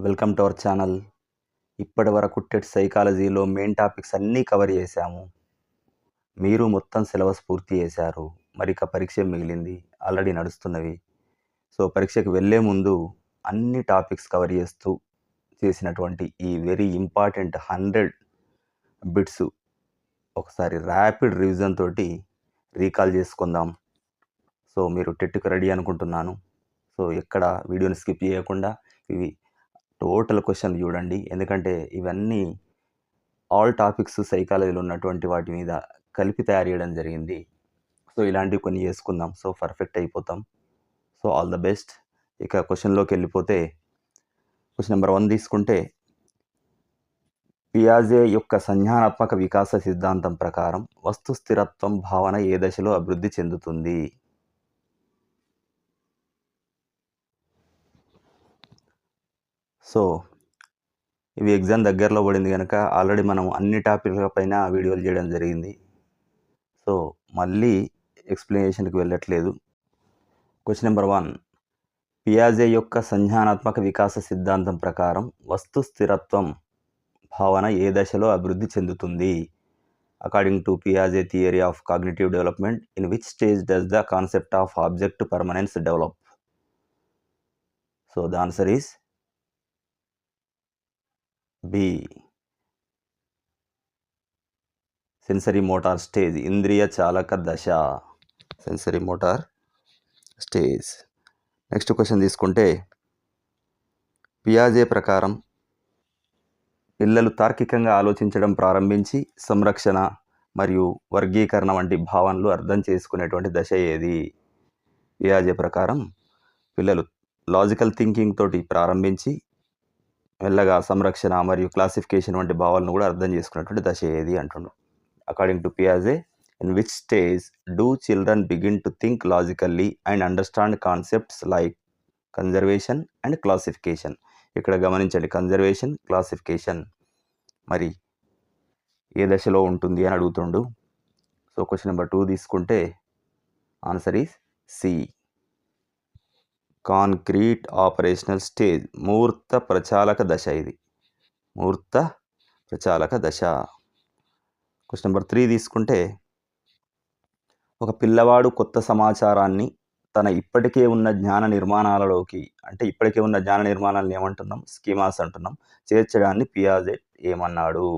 Welcome to our channel. ఇప్పటి వరకు TET సైకాలజీలో మెయిన్ టాపిక్స్ అన్నీ కవర్ చేశాము. మీరు మొత్తం సిలబస్ పూర్తి చేశారు. మరి ఇక పరీక్ష మిగిలింది, ఆల్రెడీ నడుస్తున్నవి. సో పరీక్షకు వెళ్ళే ముందు అన్ని టాపిక్స్ కవర్ చేస్తూ చేసినటువంటి ఈ వెరీ ఇంపార్టెంట్ 100 బిట్స్ ఒకసారి ర్యాపిడ్ రివిజన్ తోటి రీకాల్ చేసుకుందాం. సో మీరు టెట్కి రెడీ అనుకుంటున్నాను. సో ఎక్కడ వీడియోని స్కిప్ చేయకుండా ఇవి టోటల్ క్వశ్చన్ చూడండి, ఎందుకంటే ఇవన్నీ ఆల్ టాపిక్స్ సైకాలజీలో ఉన్నటువంటి వాటి మీద కలిపి తయారు చేయడం జరిగింది. సో ఇలాంటివి కొన్ని చేసుకుందాం. సో పర్ఫెక్ట్ అయిపోతాం. So all the best. ఇక క్వశ్చన్లోకి వెళ్ళిపోతే క్వశ్చన్ నెంబర్ 1 తీసుకుంటే, పియాజే యొక్క సంజ్ఞానాత్మక వికాస సిద్ధాంతం ప్రకారం వస్తు స్థిరత్వం భావన ఏ దశలో అభివృద్ధి చెందుతుంది? సో ఇవి ఎగ్జామ్ దగ్గరలో పడింది కనుక ఆల్రెడీ మనం అన్ని టాపిక్ల పైన వీడియోలు చేయడం జరిగింది. సో మళ్ళీ ఎక్స్ప్లెనేషన్కి వెళ్ళట్లేదు. క్వశ్చన్ నెంబర్ 1, పియాజే యొక్క సంజ్ఞానాత్మక వికాస సిద్ధాంతం ప్రకారం వస్తు స్థిరత్వం భావన ఏ దశలో అభివృద్ధి చెందుతుంది? అకార్డింగ్ టు పియాజే theory of cognitive development, in which stage does the concept of object permanence develop? So the answer is B, sensory motor stage, ఇంద్రియ చాలక దశ, sensory motor stage. Next question తీసుకుంటే, పియాజే ప్రకారం పిల్లలు తార్కికంగా ఆలోచించడం ప్రారంభించి సంరక్షణ మరియు వర్గీకరణ వంటి భావనలు అర్థం చేసుకునేటువంటి దశ ఏది? పియాజే ప్రకారం పిల్లలు లాజికల్ థింకింగ్ తోటి ప్రారంభించి మెల్లగా సంరక్షణ మరియు క్లాసిఫికేషన్ వంటి భావాలను కూడా అర్థం చేసుకునేటువంటి దశ ఏది అంటున్నాడు. అకార్డింగ్ టు పియాజే, in which stage do children begin to think logically and understand concepts like conservation and classification? ఇక్కడ గమనించండి, కన్జర్వేషన్, క్లాసిఫికేషన్ మరి ఏ దశలో ఉంటుంది అని అడుగుతుండు. సో క్వశ్చన్ నెంబర్ 2 తీసుకుంటే answer is C, concrete operational stage, మూర్త ప్రచాలక దశ. ఇది మూర్త ప్రచాలక దశ. క్వశ్చన్ నెంబర్ 3 తీసుకుంటే, ఒక పిల్లవాడు కొత్త సమాచారాన్ని తన ఇప్పటికే ఉన్న జ్ఞాన నిర్మాణాలలోకి, అంటే ఇప్పటికే ఉన్న జ్ఞాన నిర్మాణాలను ఏమంటున్నాం? స్కీమాస్ అంటున్నాం. చేర్చడాన్ని పియాజే ఏమన్నాడు?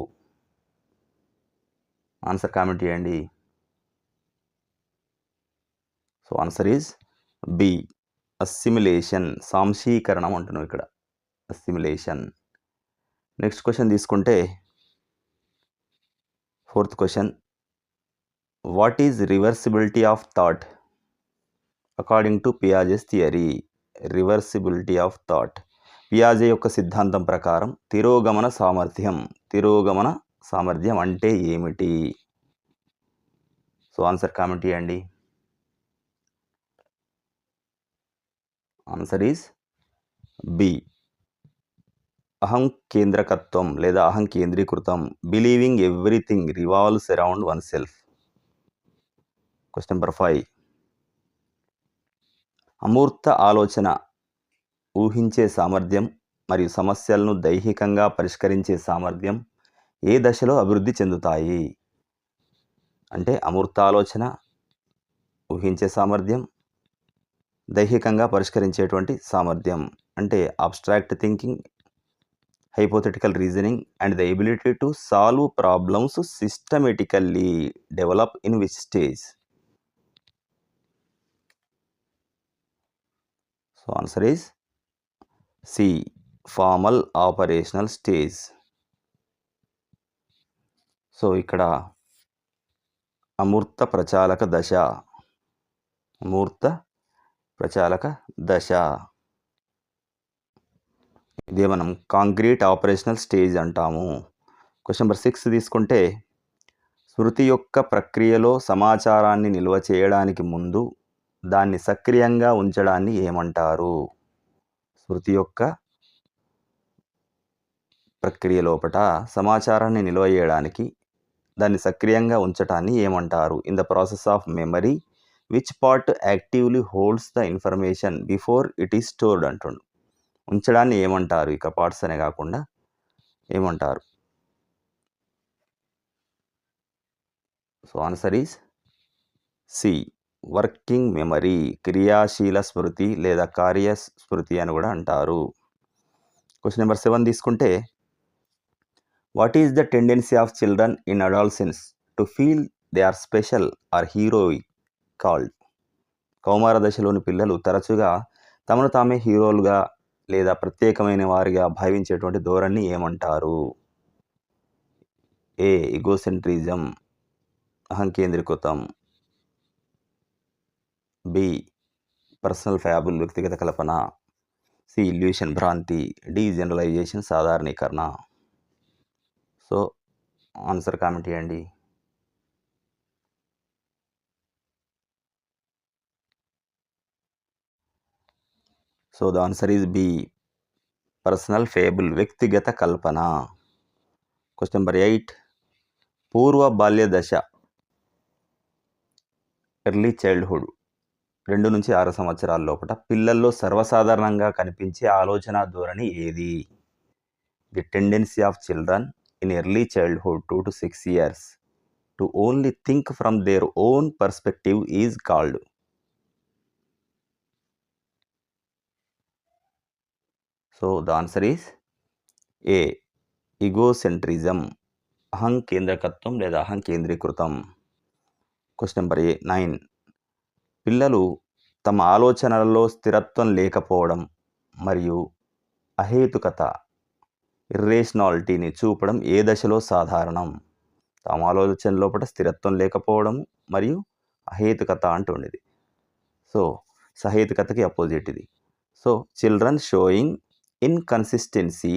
ఆన్సర్ కామెంట్ చేయండి. So answer is B, assimilation, సాంశీకరణం అంటున్నాం ఇక్కడ, అస్సిమిలేషన్. నెక్స్ట్ క్వశ్చన్ తీసుకుంటే 4th question, what is reversibility of thought according to Piaget's theory? Reversibility of thought, పియాజే యొక్క సిద్ధాంతం ప్రకారం తిరోగమన సామర్థ్యం అంటే ఏమిటి? సో ఆన్సర్ కామెంట్ చేయండి. ఆన్సర్ ఈజ్ బి, అహం కేంద్రకత్వం లేదా అహం కేంద్రీకృతం, believing everything revolves around one self. Question number 5, అమూర్త ఆలోచన, ఊహించే సామర్థ్యం మరియు సమస్యలను దైహికంగా పరిష్కరించే సామర్థ్యం ఏ దశలో అభివృద్ధి చెందుతాయి? అంటే అమూర్త ఆలోచన, ఊహించే సామర్థ్యం, దైహికంగా పరిష్కరించేటువంటి సామర్థ్యం అంటే abstract thinking, hypothetical reasoning and the ability to solve problems systematically develop in which stage? So answer is C, formal operational stage. So ఇక్కడ అమూర్త ప్రచాలక దశ, అమూర్త ప్రచాలక దశ, ఇదే మనం కాంక్రీట్ ఆపరేషనల్ స్టేజ్ అంటాము. క్వశ్చన్ నెంబర్ 6 తీసుకుంటే, స్మృతి యొక్క ప్రక్రియలో సమాచారాన్ని నిల్వ చేయడానికి ముందు దాన్ని సక్రియంగా ఉంచడాన్ని ఏమంటారు? స్మృతి యొక్క ప్రక్రియ లోపట సమాచారాన్ని నిల్వ చేయడానికి దాన్ని సక్రియంగా ఉంచడాన్ని ఏమంటారు? In the process of memory, which part actively holds the information before it is stored అంటుండు. ఉంచడాన్ని ఏమంటారు? ఇక పార్ట్స్ అనే కాకుండా ఏమంటారు? So answer is C, working memory, క్రియాశీల స్మృతి లేదా కార్య స్మృతి అని కూడా అంటారు. క్వశ్చన్ నెంబర్ 7 తీసుకుంటే, what is the tendency of children in adolescence to feel they are special or heroic called? కౌమార దశలోని పిల్లలు తరచుగా తమను తామే హీరోలుగా లేదా ప్రత్యేకమైన వారిగా భావించేటువంటి ధోరణి ఏమంటారు? ఏ, ఇగోసెంట్రిజం, అహంకేంద్రీకృతం. బి, పర్సనల్ ఫ్యాబుల్, వ్యక్తిగత కల్పన. సి, ఇల్యూషన్, భ్రాంతి. డి, జనరలైజేషన్, సాధారణీకరణ. సో ఆన్సర్ కామెంట్ చేయండి. So the answer is B, personal fable, వ్యక్తిగత కల్పన. క్వశ్చన్ నెంబర్ 8, పూర్వ బాల్య దశ, ఎర్లీ చైల్డ్హుడ్ 2 నుంచి 6 సంవత్సరాల లోపల పిల్లల్లో సర్వసాధారణంగా కనిపించే ఆలోచన ధోరణి ఏది? The tendency of children in early childhood 2 to 6 years to only think from their own perspective is called. So the answer is A, egocentrism, అహంకేంద్రకత్వం లేదా అహంకేంద్రీకృతం. క్వశ్చన్ నెంబర్ 9, పిల్లలు తమ ఆలోచనలలో స్థిరత్వం లేకపోవడం మరియు అహేతుకత, ఇర్రేషనాలిటీని చూపడం ఏ దశలో సాధారణం? తమ ఆలోచన లోపల స్థిరత్వం లేకపోవడం మరియు అహేతుకత అంటుండేది. సో సహేతుకతకి అపోజిట్ ఇది. So children showing inconsistency,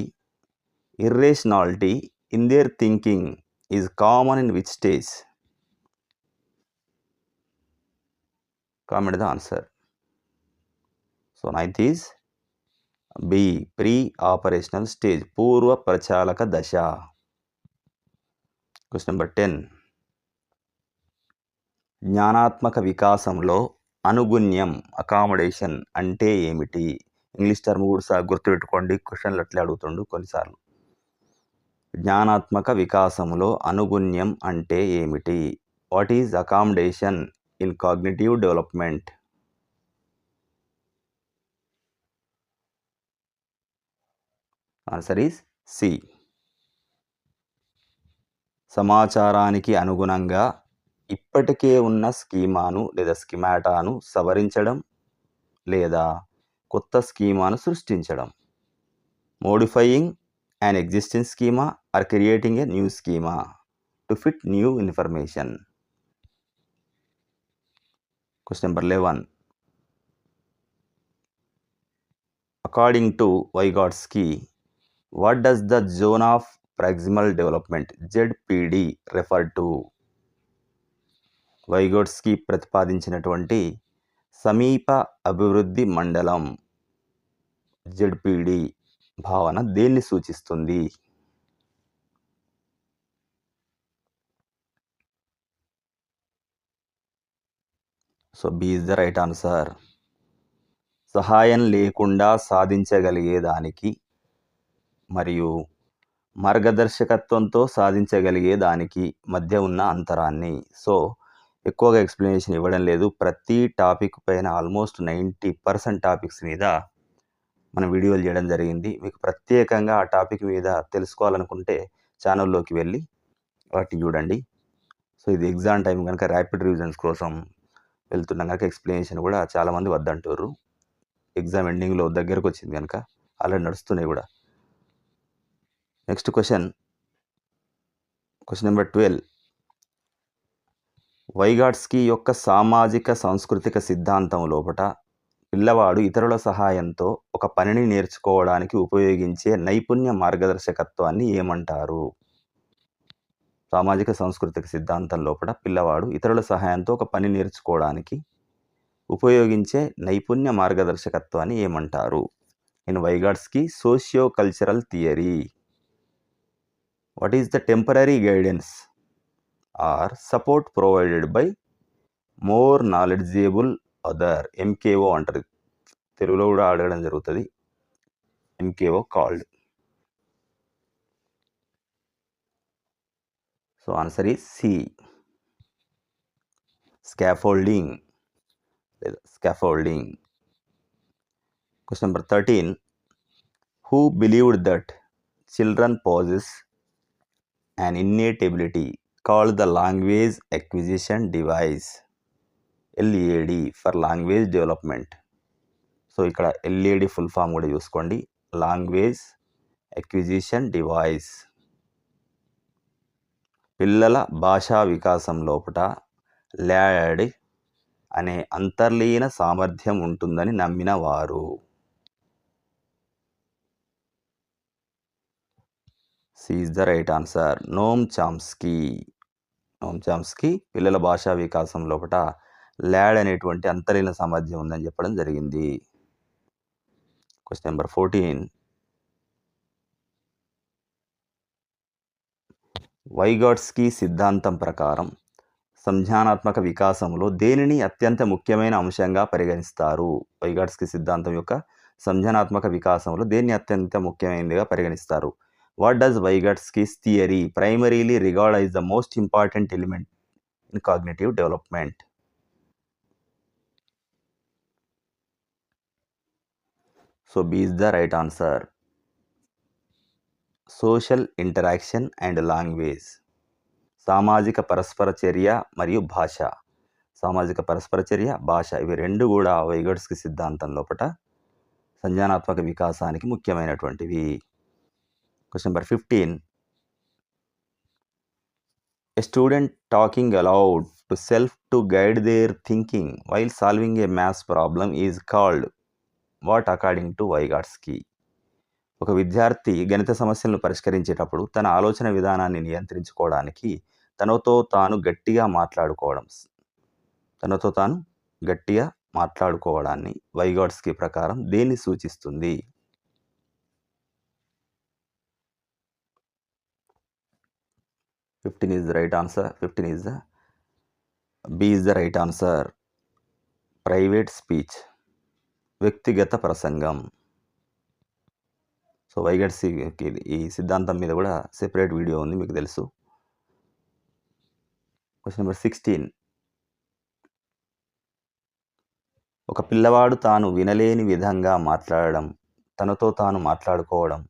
irrationality in their thinking is common in which stage? Comment the answer. So 9th is B, pre-operational stage, పూర్వ ప్రచాలక దశ. క్వశ్చన్ నెంబర్ 10, జ్ఞానాత్మక వికాసంలో అనుగుణ్యం, అకామిడేషన్ అంటే ఏమిటి? ఇంగ్లీష్ టర్మ్ కూడా గుర్తుపెట్టుకోండి, క్వశ్చన్లు అట్లే అడుగుతుండు కొన్నిసార్లు. జ్ఞానాత్మక వికాసంలో అనుగుణ్యం అంటే ఏమిటి? What is accommodation in cognitive development? Answer is C, సమాచారానికి అనుగుణంగా ఇప్పటికే ఉన్న స్కీమాను లేదా స్కీమాటాను సవరించడం లేదా కొత్త స్కీమాను సృష్టించడం. Modifying an existing schema or creating a new schema to fit new information. Question number 11, according to Vygotsky, what does the zone of proximal development ZPD refer to? Vygotsky ప్రతిపాదించినటువంటి సమీప అభివృద్ధి మండలం ZPD భావన దేన్ని సూచిస్తుంది? So B is the right answer. సహాయం లేకుండా సాధించగలిగేదానికి మరియు మార్గదర్శకత్వంతో సాధించగలిగేదానికి మధ్య ఉన్న అంతరాన్ని. సో ఎక్కువగా ఎక్స్ప్లెనేషన్ ఇవ్వడం లేదు, ప్రతి టాపిక్ పైన ఆల్మోస్ట్ 90% టాపిక్స్ మీద మనం వీడియోలు చేయడం జరిగింది. మీకు ప్రత్యేకంగా ఆ టాపిక్ మీద తెలుసుకోవాలనుకుంటే ఛానల్లోకి వెళ్ళి వాటిని చూడండి. సో ఇది ఎగ్జామ్ టైం కనుక ర్యాపిడ్ రివిజన్స్ కోసం వెళ్తున్నాం కనుక ఎక్స్ప్లెనేషన్ కూడా చాలామంది వద్దంటారు. ఎగ్జామ్ ఎండింగ్లో దగ్గరకు వచ్చింది కనుక ఆల్రెడీ నడుస్తున్నాయి కూడా. నెక్స్ట్ క్వశ్చన్ నెంబర్ 12, వైగాట్స్కీ యొక్క సామాజిక సాంస్కృతిక సిద్ధాంతం లోపట పిల్లవాడు ఇతరుల సహాయంతో ఒక పనిని నేర్చుకోవడానికి ఉపయోగించే నైపుణ్య మార్గదర్శకత్వాన్ని ఏమంటారు? సామాజిక సాంస్కృతిక సిద్ధాంతం లోపల పిల్లవాడు ఇతరుల సహాయంతో ఒక పని నేర్చుకోవడానికి ఉపయోగించే నైపుణ్య మార్గదర్శకత్వాన్ని ఏమంటారు? In Vygotsky socio cultural theory, what is the temporary guidance or support provided by more knowledgeable other, MKO అంటారు, తెలుగులో కూడా అడగడం జరుగుతుంది. MKO called. So answer is C. Scaffolding. Scaffolding. Question number 13. Who believed that children possess an innate ability called the language acquisition device, LAD, for language development? So ఇక్కడ LAD full form కూడా చూసుకోండి, language acquisition device. పిల్లల భాషా వికాసం లోపట lad అనే అంతర్లీన సామర్థ్యం ఉంటుందని నమ్మిన వారు. C is the right answer. Noam Chomsky. పిల్లల భాషా వికాసం లోపట ల్యాడ్ అనేటువంటి అంతర్లీన సామర్థ్యం ఉందని చెప్పడం జరిగింది. Question number 14. వైగాట్స్కీ సిద్ధాంతం ప్రకారం సంజ్ఞానాత్మక వికాసంలో దేనిని అత్యంత ముఖ్యమైన అంశంగా పరిగణిస్తారు? వైగాట్స్కీ సిద్ధాంతం యొక్క సంజ్ఞానాత్మక వికాసంలో దేన్ని అత్యంత ముఖ్యమైనదిగా పరిగణిస్తారు? What does Vygotsky's theory primarily regard as the most important element in cognitive development? So B is the right answer. Social interaction and language. సామాజిక పరస్పర చర్య మరియు భాష. సామాజిక పరస్పర చర్య, భాష, ఇవి రెండు కూడా వైగాట్స్కీ సిద్ధాంతం లోపట సంజ్ఞానాత్మక వికాసానికి ముఖ్యమైనటువంటివి. Question number 15. A student talking aloud to self to guide their thinking while solving a maths problem is called what according to Vygotsky? ఒక విద్యార్థి గణిత సమస్యలను పరిష్కరించేటప్పుడు తన ఆలోచన విధానాన్ని నియంత్రించుకోవడానికి తనతో తాను గట్టిగా మాట్లాడుకోవడాన్ని వైగాట్స్కీ ప్రకారం దేన్ని సూచిస్తుంది? B is the right answer. Private speech, వ్యక్తిగత ప్రసంగం. సో వైగాట్స్కీ ఈ సిద్ధాంతం మీద కూడా సెపరేట్ వీడియో ఉంది, మీకు తెలుసు. Question number 16. ఒక పిల్లవాడు తాను వినలేని విధంగా మాట్లాడడం, తనతో తాను మాట్లాడుకోవడం,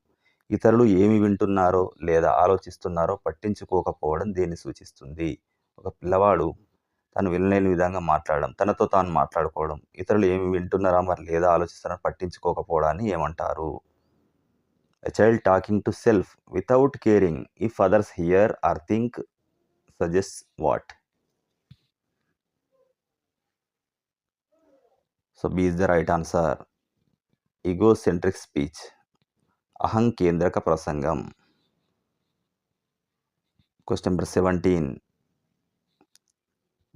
ఇతరులు ఏమి వింటున్నారో లేదా ఆలోచిస్తున్నారో పట్టించుకోకపోవడం దేన్ని సూచిస్తుంది? ఒక పిల్లవాడు తాను వినలేని విధంగా మాట్లాడడం, తనతో తాను మాట్లాడుకోవడం, ఇతరులు ఏమి వింటున్నారా మరి లేదా ఆలోచిస్తున్నారో పట్టించుకోకపోవడాన్ని ఏమంటారు? A child talking to self without caring if others hear or think suggests what? So B is the right answer. Egocentric speech, అహంకేంద్రక ప్రసంగం. Question number 17.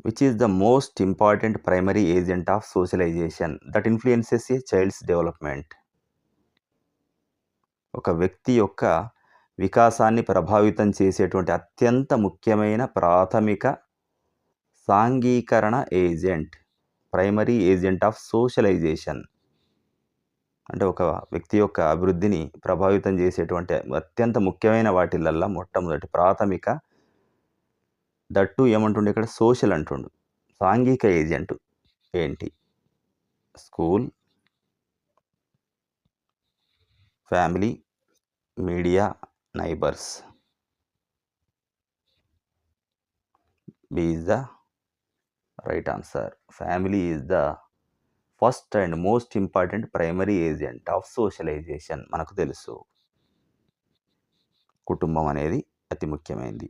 Which is the most important primary agent of socialization that influences a child's development? ఒక వ్యక్తి యొక్క వికాసాన్ని ప్రభావితం చేసేటువంటి అత్యంత ముఖ్యమైన ప్రాథమిక సాంఘీకరణ agent, primary agent of socialization. అంటే ఒక వ్యక్తి యొక్క అభివృద్ధిని ప్రభావితం చేసేటువంటి అత్యంత ముఖ్యమైన వాటిలల్లా మొట్టమొదటి ప్రాథమిక, దట్టు ఏమంటుండే ఇక్కడ సోషల్ అంటుండు. సాంఘిక ఏజెంట్ ఏంటి? School, family, media, neighbours. B is the right answer. Family is the first and most important primary agent of socialization. మనకు తెలుసు కుటుంబం అనేది అతి ముఖ్యమైనది.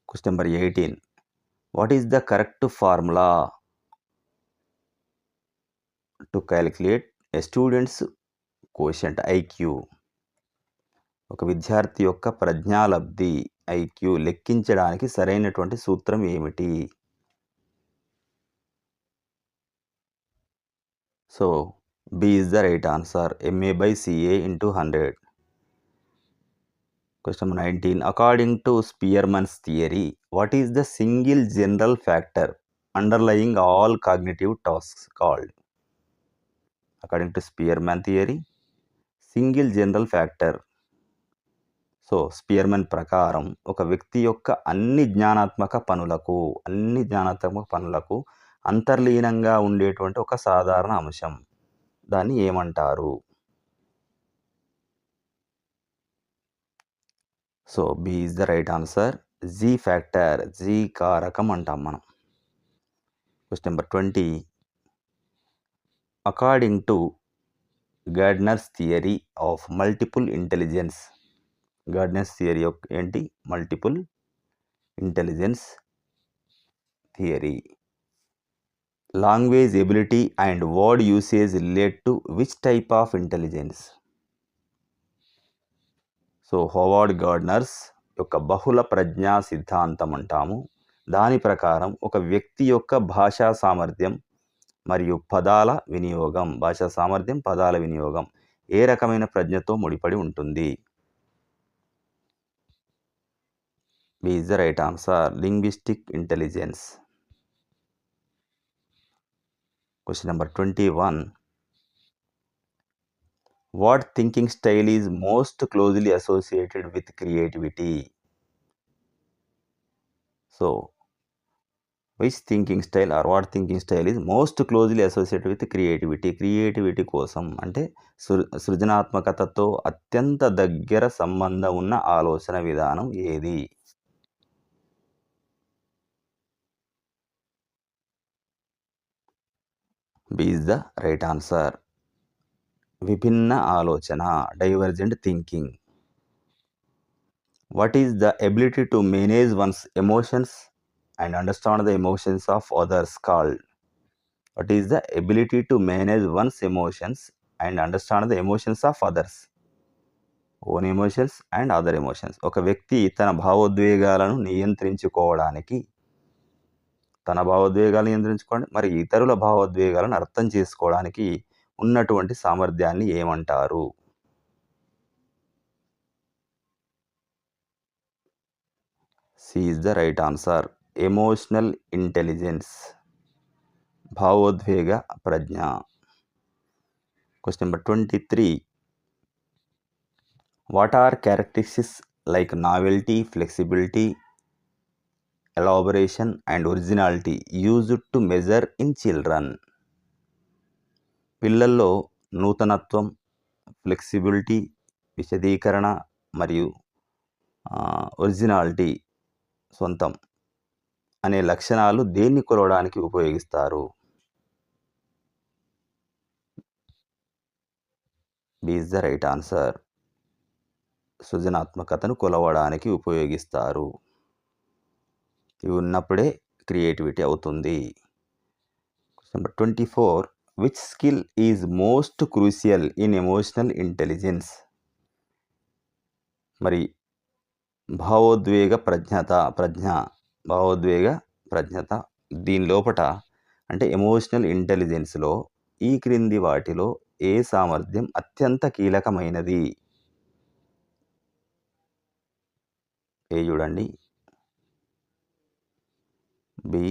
Question number 18. What is the correct formula to calculate a students quotient, IQ? ఒక విద్యార్థి యొక్క ప్రజ్ఞాలబ్ధి IQ లెక్కించడానికి సరైనటువంటి సూత్రం ఏమిటి? So B is the right answer. MA/CA into 100. Question number 19. According to Spearman's theory, what is the single general factor underlying all cognitive tasks called? According to Spearman theory, single general factor. So Spearman ప్రకారం ఒక వ్యక్తి యొక్క అన్ని జ్ఞానాత్మక పనులకు అంతర్లీనంగా ఉండేటువంటి ఒక సాధారణ అంశం, దాన్ని ఏమంటారు? So B is the right answer. G factor, G కారకం అంటాం మనం. Question number 20. According to Gardner's theory of multiple intelligence. Gardner's theory ఏంటి? Multiple intelligence theory. Language ability and word usage relate to which type of intelligence? So Howard Gardner's యొక్క బహుళ ప్రజ్ఞా సిద్ధాంతం అంటాము. దాని ప్రకారం ఒక వ్యక్తి యొక్క భాషా సామర్థ్యం మరియు పదాల వినియోగం ఏ రకమైన ప్రజ్ఞతో ముడిపడి ఉంటుంది? B is the right answer. Linguistic intelligence. Question number 21. What thinking style is most closely associated with creativity? So, which thinking style or what thinking style is most closely associated with creativity? Creativity కోసం అంటే సృజనాత్మకతతో అత్యంత దగ్గర సంబంధం ఉన్న ఆలోచన విధానం ఏది? B is the right answer. విభిన్న ఆలోచన, divergent thinking. What is the ability to manage one's emotions and understand the emotions of others called? What is the ability to manage one's emotions and understand the emotions of others? Own emotions and other emotions. ఒక వ్యక్తి తన భావోద్వేగాలను నియంత్రించుకోవడానికి మరి ఇతరుల భావోద్వేగాలను అర్థం చేసుకోవడానికి ఉన్నటువంటి సామర్థ్యాన్ని ఏమంటారు? C is the right answer. Emotional intelligence, భావోద్వేగ ప్రజ్ఞ. Question number 23. What are characteristics like novelty, flexibility, elaboration and originality used to measure in children? పిల్లల్లో నూతనత్వం, ఫ్లెక్సిబిలిటీ, విశదీకరణ మరియు ఒరిజినాలిటీ, సొంతం అనే లక్షణాలు దేన్ని కొలవడానికి ఉపయోగిస్తారు? B is the right answer. సృజనాత్మకతను కొలవడానికి ఉపయోగిస్తారు. ఇవి ఉన్నప్పుడే క్రియేటివిటీ అవుతుంది. Number 24. Which skill is most crucial in emotional intelligence? మరి భావోద్వేగ ప్రజ్ఞత దీని లోపట అంటే ఎమోషనల్ ఇంటెలిజెన్స్లో ఈ క్రింది వాటిలో ఏ సామర్థ్యం అత్యంత కీలకమైనది? ఏ చూడండి, B,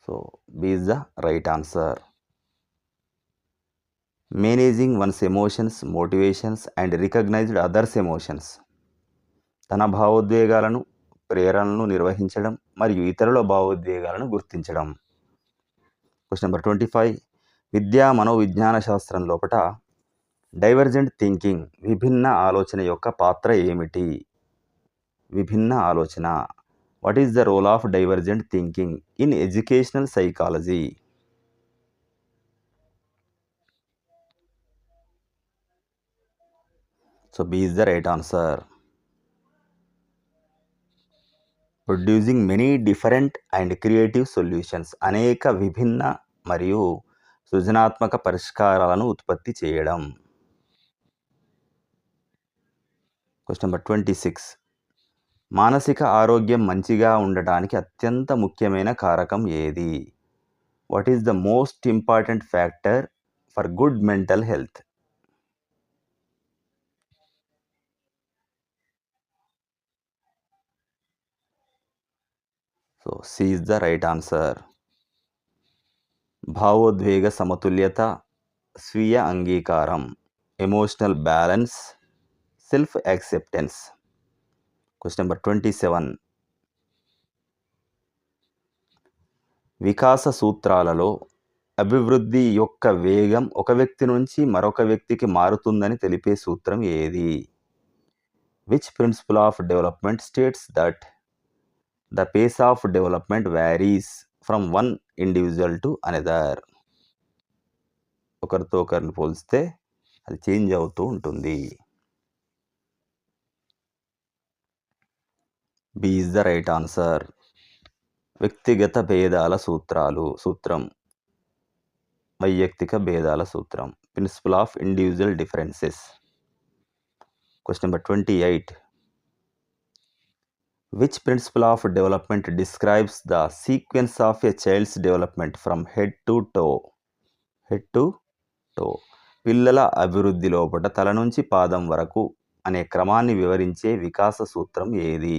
so B is the right answer. Managing one's emotions, motivations and recognized others emotions. తన భావోద్వేగాలను, ప్రేరణలను నిర్వహించడం మరియు ఇతరుల భావోద్వేగాలను గుర్తించడం. Question number 25. విద్యా మనోవిజ్ఞాన శాస్త్రం లోపట డైవర్జెంట్ థింకింగ్, విభిన్న ఆలోచన యొక్క పాత్ర ఏమిటి? విభిన్న ఆలోచన. What is the role of divergent thinking in educational psychology? So B is the right answer. Producing many different and creative solutions, అనేక విభిన్న మరియు సృజనాత్మక పరిష్కారాలను ఉత్పత్తి చేయడం. Question number 26. మానసిక ఆరోగ్యం మంచిగా ఉండటానికి అత్యంత ముఖ్యమైన కారకం ఏది? What is the most important factor for good mental health? So C is the right answer. భావోద్వేగ సమతుల్యత, స్వీయ అంగీకారం, emotional balance, self acceptance. Question number 27. వికాస సూత్రాలలో అభివృద్ధి యొక్క వేగం ఒక వ్యక్తి నుంచి మరొక వ్యక్తికి మారుతుందని తెలిపే సూత్రం ఏది? Which principle of development states that the pace of development varies from one individual to another? ఒకరితో ఒకరిని పోల్స్తే అది చేంజ్ అవుతూ ఉంటుంది. B is the right answer. వ్యక్తిగత భేదాల సూత్రం, వైయక్తిక భేదాల సూత్రం, principle of individual differences. Question number 28. Which principle of development describes the sequence of a child's development from head to toe? పిల్లల అభివృద్ధి లోపల తల నుంచి పాదం వరకు అనే క్రమాన్ని వివరించే వికాస సూత్రం ఏది?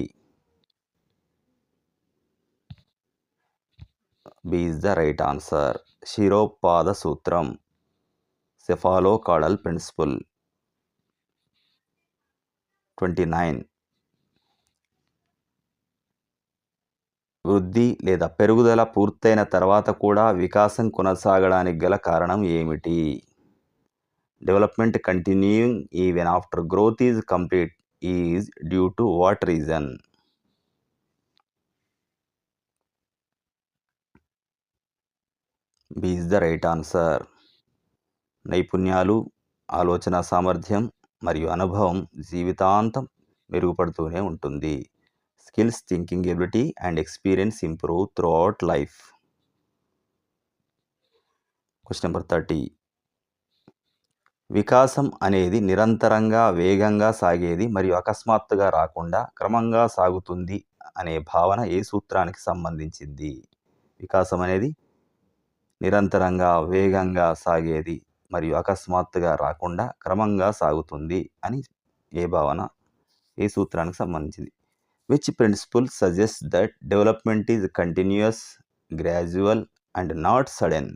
B is the right answer. శిరోపాద సూత్రం, సెఫాలోకాడల్ ప్రిన్సిపల్. 29. వృద్ధి లేదా పెరుగుదల పూర్తయిన తర్వాత కూడా వికాసం కొనసాగడానికి గల కారణం ఏమిటి? Development continuing even after growth is complete is due to what reason? B is the right answer. నైపుణ్యాలు, ఆలోచన సామర్థ్యం మరియు అనుభవం జీవితాంతం మెరుగుపడుతూనే ఉంటుంది. Skills, thinking ability and experience improve throughout life. Question number 30. వికాసం అనేది నిరంతరంగా వేగంగా సాగేది మరియు అకస్మాత్తుగా రాకుండా క్రమంగా సాగుతుంది అనే భావన ఏ సూత్రానికి సంబంధించింది? వికాసం అనేది నిరంతరంగా వేగంగా సాగేది మరియు అకస్మాత్తుగా రాకుండా క్రమంగా సాగుతుంది అని ఏ సూత్రానికి సంబంధించింది? Which principle suggest that development is continuous, gradual and not sudden?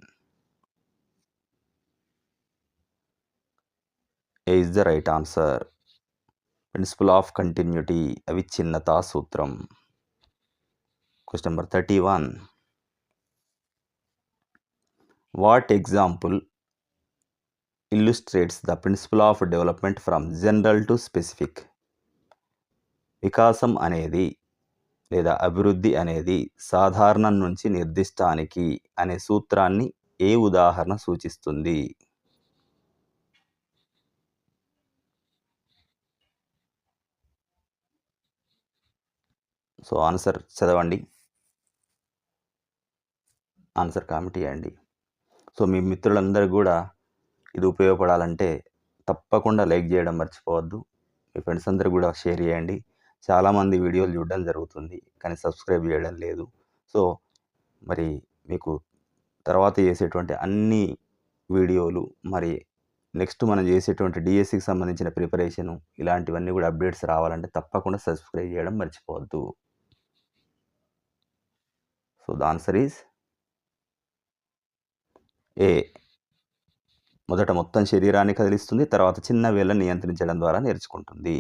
A is the right answer. Principle of continuity, అవిచ్ఛిన్నతా సూత్రం. Question number 31. What example illustrates the principle of development from general to specific? వికాసం అనేది లేదా అభివృద్ధి అనేది సాధారణం నుంచి నిర్దిష్టానికి అనే సూత్రాన్ని ఏ ఉదాహరణ సూచిస్తుంది? సో ఆన్సర్ చదవండి, ఆన్సర్ కామెంట్ చేయండి. సో మీ మిత్రులందరూ కూడా ఇది ఉపయోగపడాలంటే తప్పకుండా లైక్ చేయడం మర్చిపోవద్దు. మీ ఫ్రెండ్స్ అందరూ కూడా షేర్ చేయండి. చాలామంది వీడియోలు చూడడం జరుగుతుంది కానీ సబ్స్క్రైబ్ చేయడం లేదు. సో మరి మీకు తర్వాత చేసేటువంటి అన్ని వీడియోలు, మరి నెక్స్ట్ మనం చేసేటువంటి డిఎస్సికి సంబంధించిన ప్రిపరేషను, ఇలాంటివన్నీ కూడా అప్డేట్స్ రావాలంటే తప్పకుండా సబ్స్క్రైబ్ చేయడం మర్చిపోవద్దు. సో ద ఆన్సర్ ఈజ్ ఏ. మొదట మొత్తం శరీరాన్ని కదిలిస్తుంది, తర్వాత చిన్న వేళ్ళని నియంత్రించడం ద్వారా నేర్చుకుంటుంది. The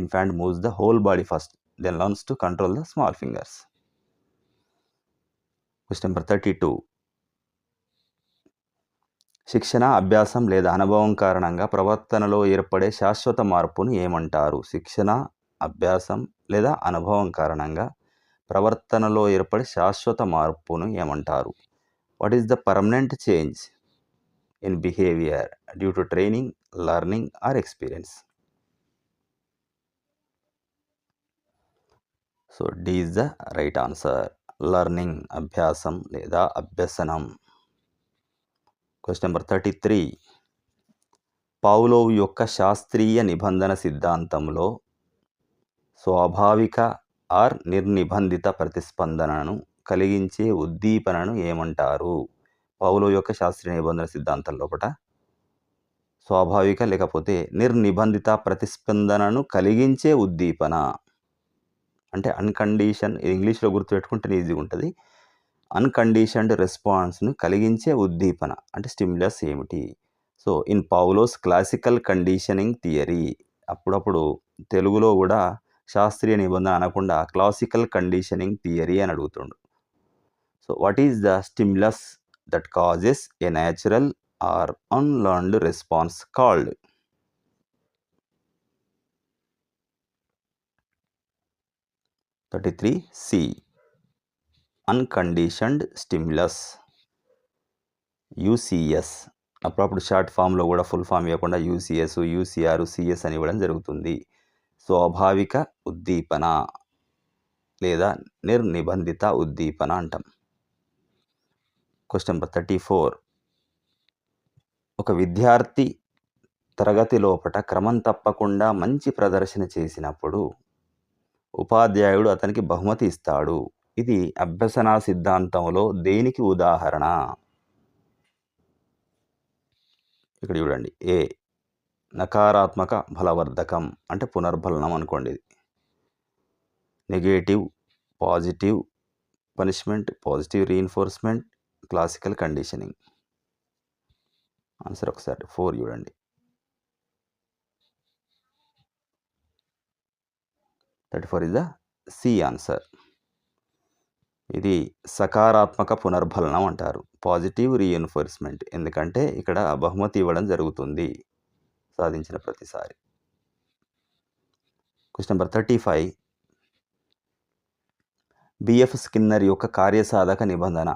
infant moves the whole body first, then learns to control the small fingers. Question number 32. శిక్షణ, అభ్యాసం లేదా అనుభవం కారణంగా ప్రవర్తనలో ఏర్పడే శాశ్వత మార్పును ఏమంటారు? శిక్షణ, అభ్యాసం లేదా అనుభవం కారణంగా ప్రవర్తనలో ఏర్పడే శాశ్వత మార్పును ఏమంటారు? What is the permanent change in behavior due to training, learning or experience? So D is the right answer. Learning, అభ్యాసం లేదా అభ్యసనం. Question number 33. పావ్లోవ్ యొక్క శాస్త్రీయ నిబంధన సిద్ధాంతంలో స్వాభావిక ఆర్ నిర్నిబంధిత ప్రతిస్పందనను కలిగించే ఉద్దీపనను ఏమంటారు? పావ్లోవ్ యొక్క శాస్త్రీయ నిబంధన సిద్ధాంతం లోపల స్వాభావిక లేకపోతే నిర్నిబంధిత ప్రతిస్పందనను కలిగించే ఉద్దీపన అంటే అన్‌కండిషన్ ఇంగ్లీష్‌లో గుర్తుపెట్టుకుంటేనే ఈజీగా ఉంటది. అన్‌కండిషన్డ్ రెస్పాన్స్‌ని కలిగించే ఉద్దీపన అంటే స్టిమ్యులస్ ఏమిటి? So, in Pavlov's classical conditioning theory అప్పుడప్పుడు తెలుగులో గూడా శాస్త్రీయ నిబంధన అనకుండా క్లాసికల్ కండిషనింగ్ థియరీ అని అడుగుతుండు. So, what is the stimulus that causes a natural or unlearned response called? 33 C. Unconditioned stimulus. UCS. అప్పుడప్పుడు షార్ట్ ఫామ్‌లో గూడా ఫుల్ ఫామ్ ఇవ్వకుండా యూసీఎస్, యూసీఆర్, సీఎస్ అని ఇవ్వడం జరుగుతుంది. స్వాభావిక ఉద్దీపన లేదా నిర్నిబంధిత ఉద్దీపన అంటాం. Question number 34. ఒక విద్యార్థి తరగతి లోపట క్రమం తప్పకుండా మంచి ప్రదర్శన చేసినప్పుడు ఉపాధ్యాయుడు అతనికి బహుమతి ఇస్తాడు. ఇది అభ్యసన సిద్ధాంతంలో దేనికి ఉదాహరణ? ఇక్కడ చూడండి. ఏ నకారాత్మక బలవర్ధకం అంటే పునర్బలనం అనుకోండి ఇది. Negative, positive punishment, positive reinforcement, classical conditioning. Answer ఒకసారి 4 చూడండి. 34 ఇస్ ద సి ఆన్సర్. ఇది సకారాత్మక పునర్బలనం అంటారు. Positive reinforcement. ఎందుకంటే ఇక్కడ బహుమతి ఇవ్వడం జరుగుతుంది సాధించిన ప్రతిసారి. Question number 35. బిఎఫ్ స్కిన్నర్ యొక్క కార్యసాధక నిబంధన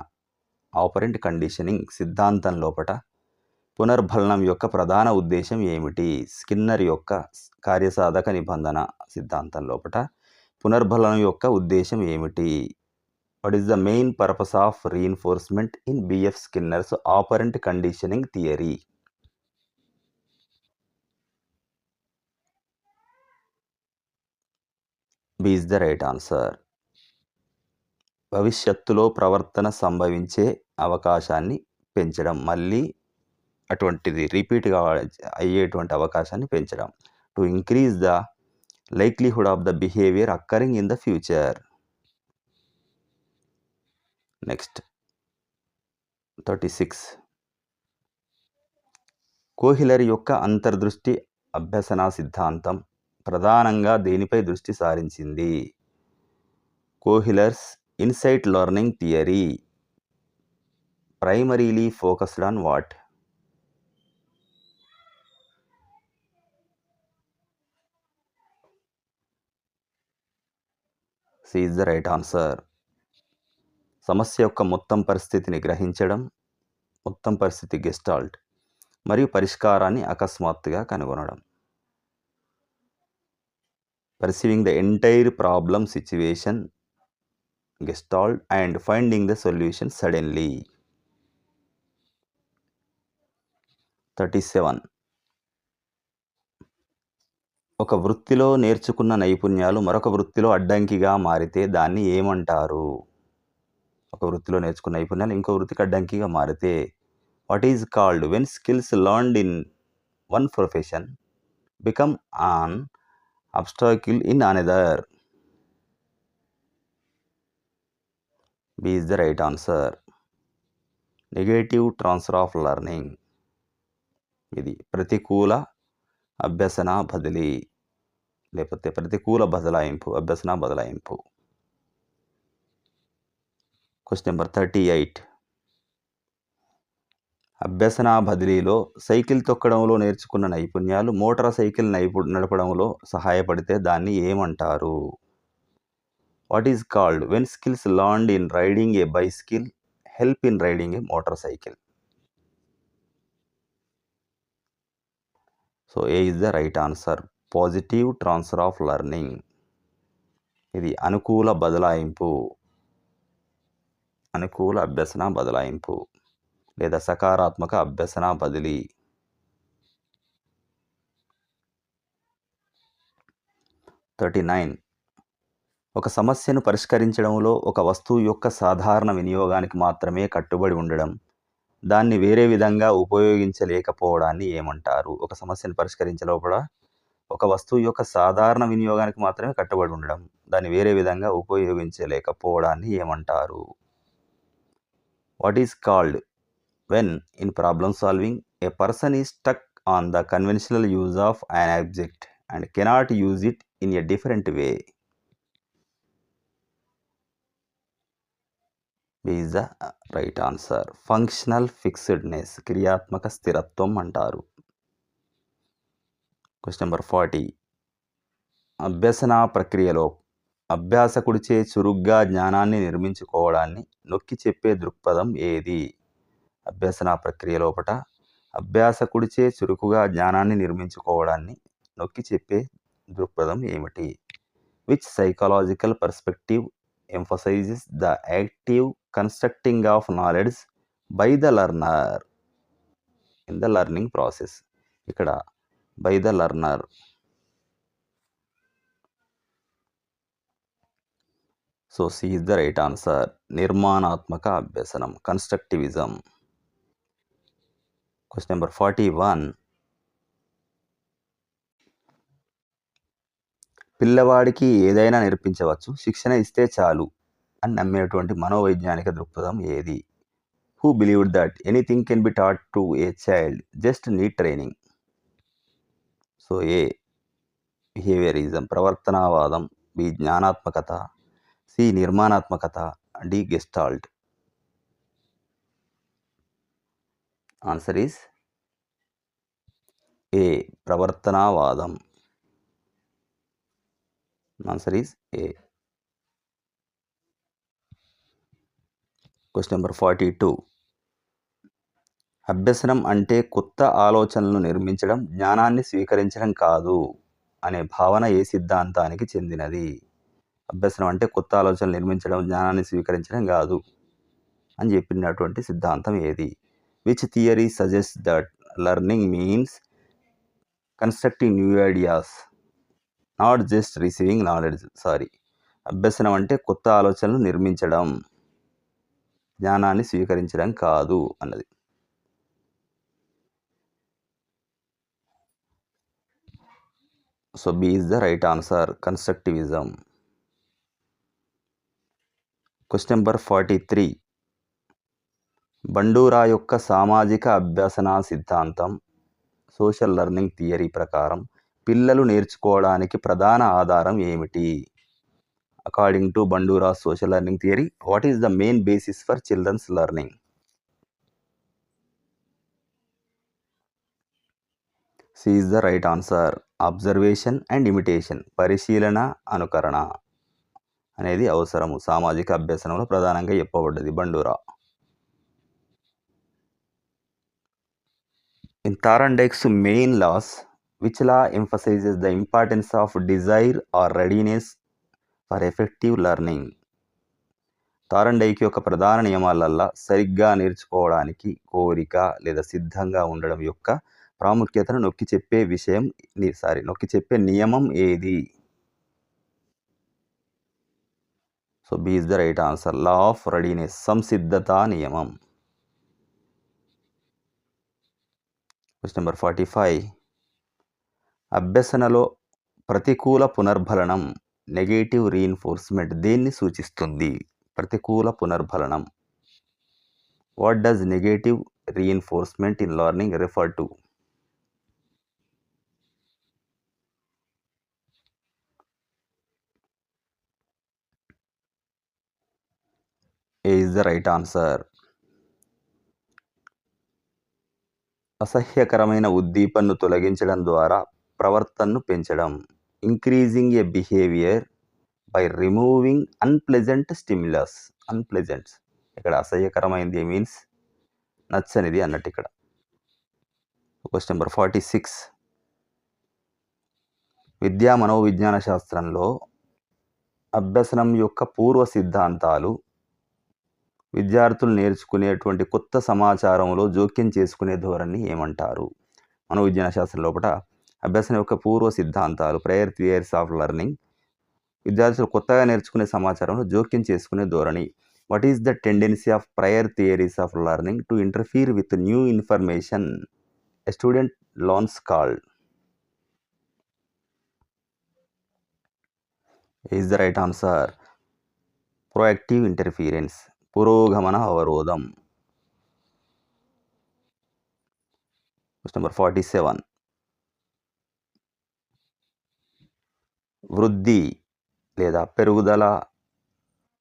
ఆపరెంట్ కండిషనింగ్ సిద్ధాంతం లోపట పునర్బలనం యొక్క ప్రధాన ఉద్దేశం ఏమిటి? స్కిన్నర్ యొక్క కార్యసాధక నిబంధన సిద్ధాంతం లోపట పునర్బలనం యొక్క ఉద్దేశం ఏమిటి? What is the main purpose of reinforcement in BF Skinner's operant conditioning theory? B is the right answer. భవిష్యత్తులో ప్రవర్తన సంభవించే అవకాశాన్ని పెంచడం, మళ్ళీ అటువంటిది రిపీట్‌గా అయ్యేటువంటి అవకాశాన్ని పెంచడం. To increase the likelihood of the behaviour occurring in the future. Next 36. Kohler యొక్క అంతర్దృష్టి అభ్యసన సిద్ధాంతం ప్రధానంగా దేనిపై దృష్టి సారించింది? Kohler's insight learning theory primarily focused on what? C is the right answer. సమస్య యొక్క మొత్తం పరిస్థితిని గ్రహించడం, మొత్తం పరిస్థితి గెస్టాల్ట్ మరియు పరిష్కారాన్ని అకస్మాత్తుగా కనుగొనడం. Perceiving the entire problem situation gestalt and finding the solution suddenly. 37. ఒక వృత్తిలో నేర్చుకున్న నైపుణ్యాలు మరొక వృత్తిలో అడ్డంకిగా మారితే దాన్ని ఏమంటారు? ఒక వృత్తిలో నేర్చుకున్న నైపుణ్యాలు ఇంకో వృత్తికి అడ్డంకిగా మారితే what is called when skills learned in one profession become an obstacle in another? B is the right answer. Negative transfer of learning. ఇది ప్రతికూల అభ్యసన బదిలీ లేకపోతే ప్రతికూల బదలాయింపు, అభ్యసన బదలాయింపు. Question number 38. అభ్యసన బదిలీలో సైకిల్ తొక్కడంలో నేర్చుకున్న నైపుణ్యాలు మోటార్ సైకిల్ నడపడంలో సహాయపడితే దాన్ని ఏమంటారు? What is called when skills learned in riding A bicycle help in riding A motor cycle? So A is the right answer. Positive transfer of learning. ఇది అనుకూల బదలాయింపు, అనుకూల అభ్యసన బదలాయింపు లేదా సకారాత్మక అభ్యసన బదిలీ. 39. ఒక సమస్యను పరిష్కరించడంలో ఒక వస్తువు యొక్క సాధారణ వినియోగానికి మాత్రమే కట్టుబడి ఉండడం, దాన్ని వేరే విధంగా ఉపయోగించలేకపోవడాన్ని ఏమంటారు? ఒక సమస్యను పరిష్కరించే లోపల ఒక వస్తువు యొక్క సాధారణ వినియోగానికి మాత్రమే కట్టుబడి ఉండడం, దాన్ని వేరే విధంగా ఉపయోగించలేకపోవడాన్ని ఏమంటారు? What is called when in problem solving a person is stuck on the conventional use of an object and cannot use it in a different way? B is the right answer. Functional fixedness, క్రియాత్మక స్థిరత్వం అంటారు. Question number 40. అభ్యసన ప్రక్రియలో అభ్యాసకుడిచే చురుగ్గా జ్ఞానాన్ని నిర్మించుకోవడాన్ని నొక్కి చెప్పే దృక్పథం ఏది? అభ్యసన ప్రక్రియ లోపట అభ్యాసకుడిచే చురుకుగా జ్ఞానాన్ని నిర్మించుకోవడాన్ని నొక్కి చెప్పే దృక్పథం ఏమిటి? Which psychological perspective emphasizes the active constructing of knowledge by the learner in the learning process? ఇక్కడ by the learner. So C is the right answer. నిర్మాణాత్మక అభ్యసనం, కన్స్ట్రక్టివిజం. Question number 41. పిల్లవాడికి ఏదైనా నేర్పించవచ్చు, శిక్షణ ఇస్తే చాలు అని నమ్మేటువంటి మనోవైజ్ఞానిక దృక్పథం ఏది? Who believed that anything can be taught to a child, just need training? So A behaviourism, ప్రవర్తనావాదం. B జ్ఞానాత్మకత. C నిర్మాణాత్మకత. D gestalt. Answer is A ప్రవర్తనావాదం. Answer is A. Question number 42. అభ్యసనం అంటే కొత్త ఆలోచనలను నిర్మించడం, జ్ఞానాన్ని స్వీకరించడం కాదు అనే భావన ఏ సిద్ధాంతానికి చెందినది? అభ్యసనం అంటే కొత్త ఆలోచనలు నిర్మించడం, జ్ఞానాన్ని స్వీకరించడం కాదు అని చెప్పినటువంటి సిద్ధాంతం ఏది? Which theory suggest that learning means constructing new ideas, not just receiving knowledge? అభ్యసనం అంటే కొత్త ఆలోచనలు నిర్మించడం, జ్ఞానాన్ని స్వీకరించడం కాదు అన్నది. సో B is the right answer. Constructivism. Question number 43. Bandura యొక్క సామాజిక అభ్యసన సిద్ధాంతం, సోషల్ లెర్నింగ్ థియరీ ప్రకారం పిల్లలు నేర్చుకోవడానికి ప్రధాన ఆధారం ఏమిటి? According to Bandura social learning theory, what is the main basis for children's learning? C is the right answer. Observation and imitation, పరిశీలన, అనుకరణ అనేది అవసరము సామాజిక అభ్యసనంలో ప్రధానంగా చెప్పబడ్డది Bandura. In Thorndike's main laws, which law emphasises the importance of desire or readiness for effective learning? Thorndike యొక్క ప్రధాన నియమాలల్లా సరిగ్గా నేర్చుకోవడానికి కోరిక లేదా సిద్ధంగా ఉండడం యొక్క ప్రాముఖ్యతను నొక్కి చెప్పే నియమం ఏది? సో B is the right answer. Law of readiness, సంసిద్ధతా నియమం. Question number 45. అభ్యసనలో ప్రతికూల పునర్బలనం, నెగేటివ్ రీఇన్ఫోర్స్మెంట్ దేన్ని సూచిస్తుంది? ప్రతికూల పునర్బలనం. What does negative reinforcement in learning refer to? A is the right answer. అసహ్యకరమైన ఉద్దీపనను తొలగించడం ద్వారా ప్రవర్తనను పెంచడం. Increasing A behaviour by removing unpleasant stimulus. Unpleasant ఇక్కడ అసహ్యకరమైనది మీన్స్ నచ్చనిది అన్నట్టు ఇక్కడ. Question number 46. విద్యా మనోవిజ్ఞాన శాస్త్రంలో అభ్యసనం యొక్క పూర్వ సిద్ధాంతాలు విద్యార్థులు నేర్చుకునేటువంటి కొత్త సమాచారంలో జోక్యం చేసుకునే ధోరణి ఏమంటారు? మనోవిజ్ఞాన శాస్త్రం లోపల అభ్యసనం యొక్క పూర్వ సిద్ధాంతాలు, ప్రయర్ థియరీస్ ఆఫ్ లెర్నింగ్, విద్యార్థులు కొత్తగా నేర్చుకునే సమాచారంలో జోక్యం చేసుకునే ధోరణి. What is the tendency of prior theories of learning to interfere with new information a student learns called? Is the right answer. Proactive interference, పురోగమన అవరోధం. Question number 47. వృద్ధి లేదా పెరుగుదల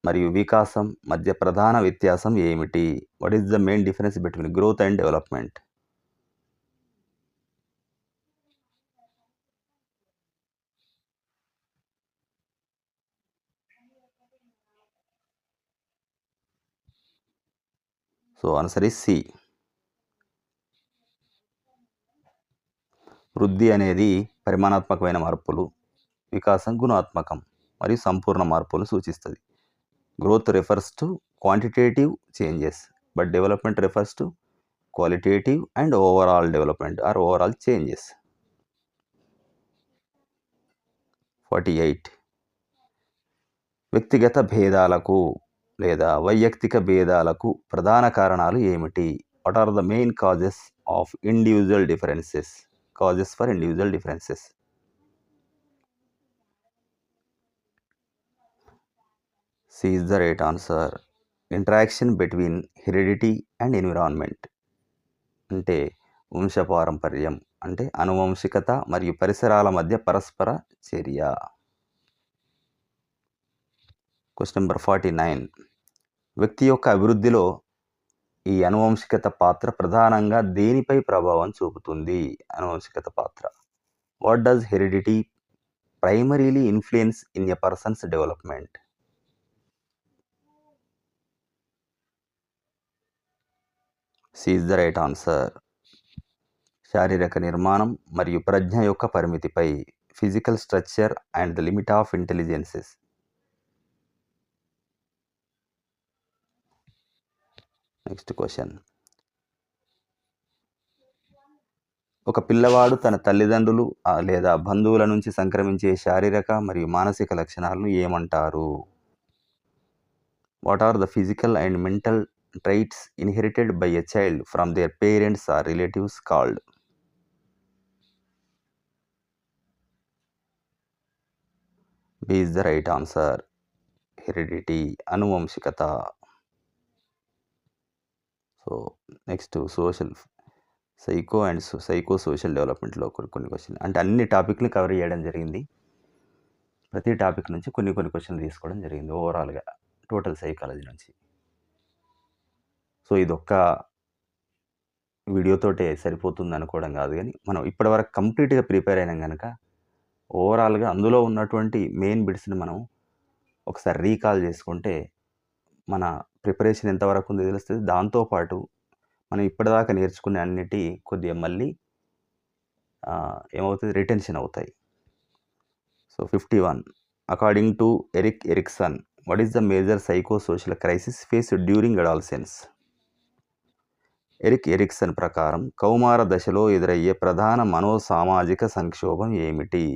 మరియు వికాసం మధ్య ప్రధాన వ్యత్యాసం ఏమిటి? What is the main difference between growth and development? So answer is C. వృద్ధి అనేది పరిమాణాత్మకమైన మార్పులు, వికాసం గుణాత్మకం మరియు సంపూర్ణ మార్పులు సూచిస్తుంది. Growth refers to quantitative changes, but development refers to qualitative and overall development or overall changes. 48. వ్యక్తిగత భేదాలకు లేదా వైయక్తిక భేదాలకు ప్రధాన కారణాలు ఏమిటి? What are the main causes of individual differences? Causes for individual differences. C is the right answer. Interaction between heredity and environment, అంటే వంశపారంపర్యం, అంటే అనువంశికత మరియు పరిసరాల మధ్య పరస్పర చర్య. Question number 49. వ్యక్తి యొక్క అభివృద్ధిలో ఈ అనువంశికత పాత్ర ప్రధానంగా దేనిపై ప్రభావం చూపుతుంది? అనువంశికత పాత్ర. What does heredity primarily influence in a person's development? C is the right answer. శారీరక నిర్మాణం మరియు ప్రజ్ఞ యొక్క పరిమితిపై, physical structure and the limit of intelligences. Next question. ఒక పిల్లవాడు తన తల్లిదండ్రులు లేదా బంధువుల నుంచి సంక్రమించే శారీరక మరియు మానసిక లక్షణాలను ఏమంటారు? What are the physical and mental traits inherited by a child from their parents or relatives called? B is the right answer. Heredity, అనువంశికత. So next social psycho social డెవలప్మెంట్లో కొన్ని క్వశ్చన్, అంటే అన్ని టాపిక్లు కవర్ చేయడం జరిగింది. ప్రతి టాపిక్ నుంచి కొన్ని క్వశ్చన్లు తీసుకోవడం జరిగింది ఓవరాల్గా, టోటల్ సైకాలజీ నుంచి. సో ఇదొక్క వీడియోతోటే సరిపోతుంది అనుకోవడం కాదు, కానీ మనం ఇప్పటివరకు కంప్లీట్గా ప్రిపేర్ అయినాం కనుక ఓవరాల్గా అందులో ఉన్నటువంటి మెయిన్ బిట్స్ని మనం ఒకసారి రీకాల్ చేసుకుంటే మన ప్రిపరేషన్ ఎంతవరకు ఉందో తెలుస్తుంది. దాంతోపాటు మనం ఇప్పటిదాకా నేర్చుకునే అన్నిటి కొద్దిగా మళ్ళీ ఏమవుతుంది, రిటెన్షన్ అవుతాయి. So 51. According to Erik Erikson, what is the major psycho social crisis faced during adolescence? Erik Erikson ప్రకారం కౌమార దశలో ఎదురయ్యే ప్రధాన మనోసామాజిక సంక్షోభం ఏమిటి?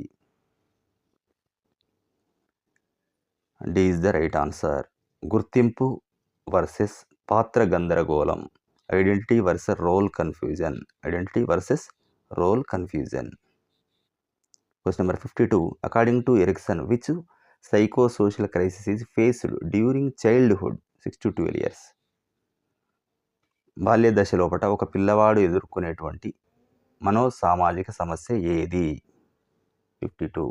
D is the right answer. గుర్తింపు వర్సెస్ పాత్ర గందరగోళం, identity versus role confusion. Identity versus role confusion. Question number 52. According to Erikson, which psycho social crisis is faced during childhood 6 to 12 years? బాల్య దశ లోపట ఒక పిల్లవాడు ఎదుర్కొనేటువంటి మనోసామాజిక సమస్య ఏది? 52.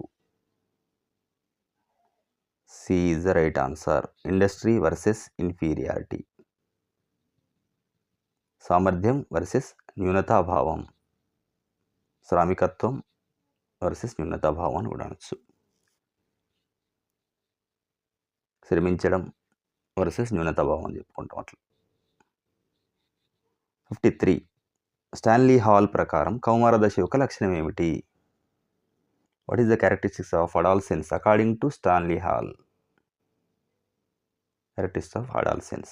C is the right answer. Industry versus inferiority, సామర్థ్యం versus న్యూనతాభావం, శ్రామికత్వం వర్సెస్ న్యూనతాభావం అని కూడా అనొచ్చు. శ్రమించడం వర్సెస్ న్యూనతాభావం అని చెప్పుకుంటాం అట్లా. 53. స్టాన్లీ హాల్ ప్రకారం కౌమార దశ యొక్క లక్షణం ఏమిటి? What is the characteristics of adolescence according to Stanley Hall? Characteristics of adolescence.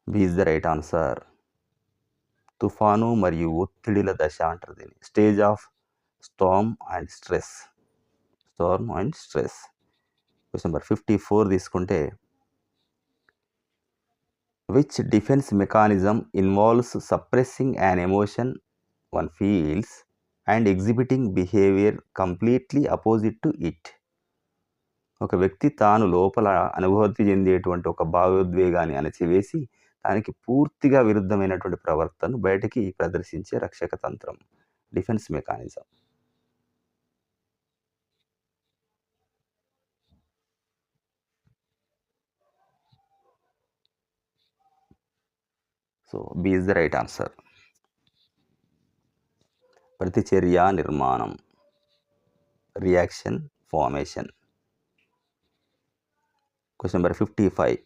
B is the right answer. తుఫాను మరియు ఒత్తిడిల దశ అంటారు దీన్ని. Stage of storm and stress. Question number 54 తీసుకుంటే, which defense mechanism involves suppressing an emotion one feels and exhibiting behaviour completely opposite to it. ఒక వ్యక్తి తాను లోపల అనుభూతి చెందేటువంటి ఒక భావోద్వేగాన్ని అణచివేసి దానికి పూర్తిగా విరుద్ధమైనటువంటి ప్రవర్తనను బయటికి ప్రదర్శించే రక్షక తంత్రం, defense mechanism. So B is the right answer. ప్రతిచర్య నిర్మాణం, రియాక్షన్ ఫార్మేషన్. Question number 55.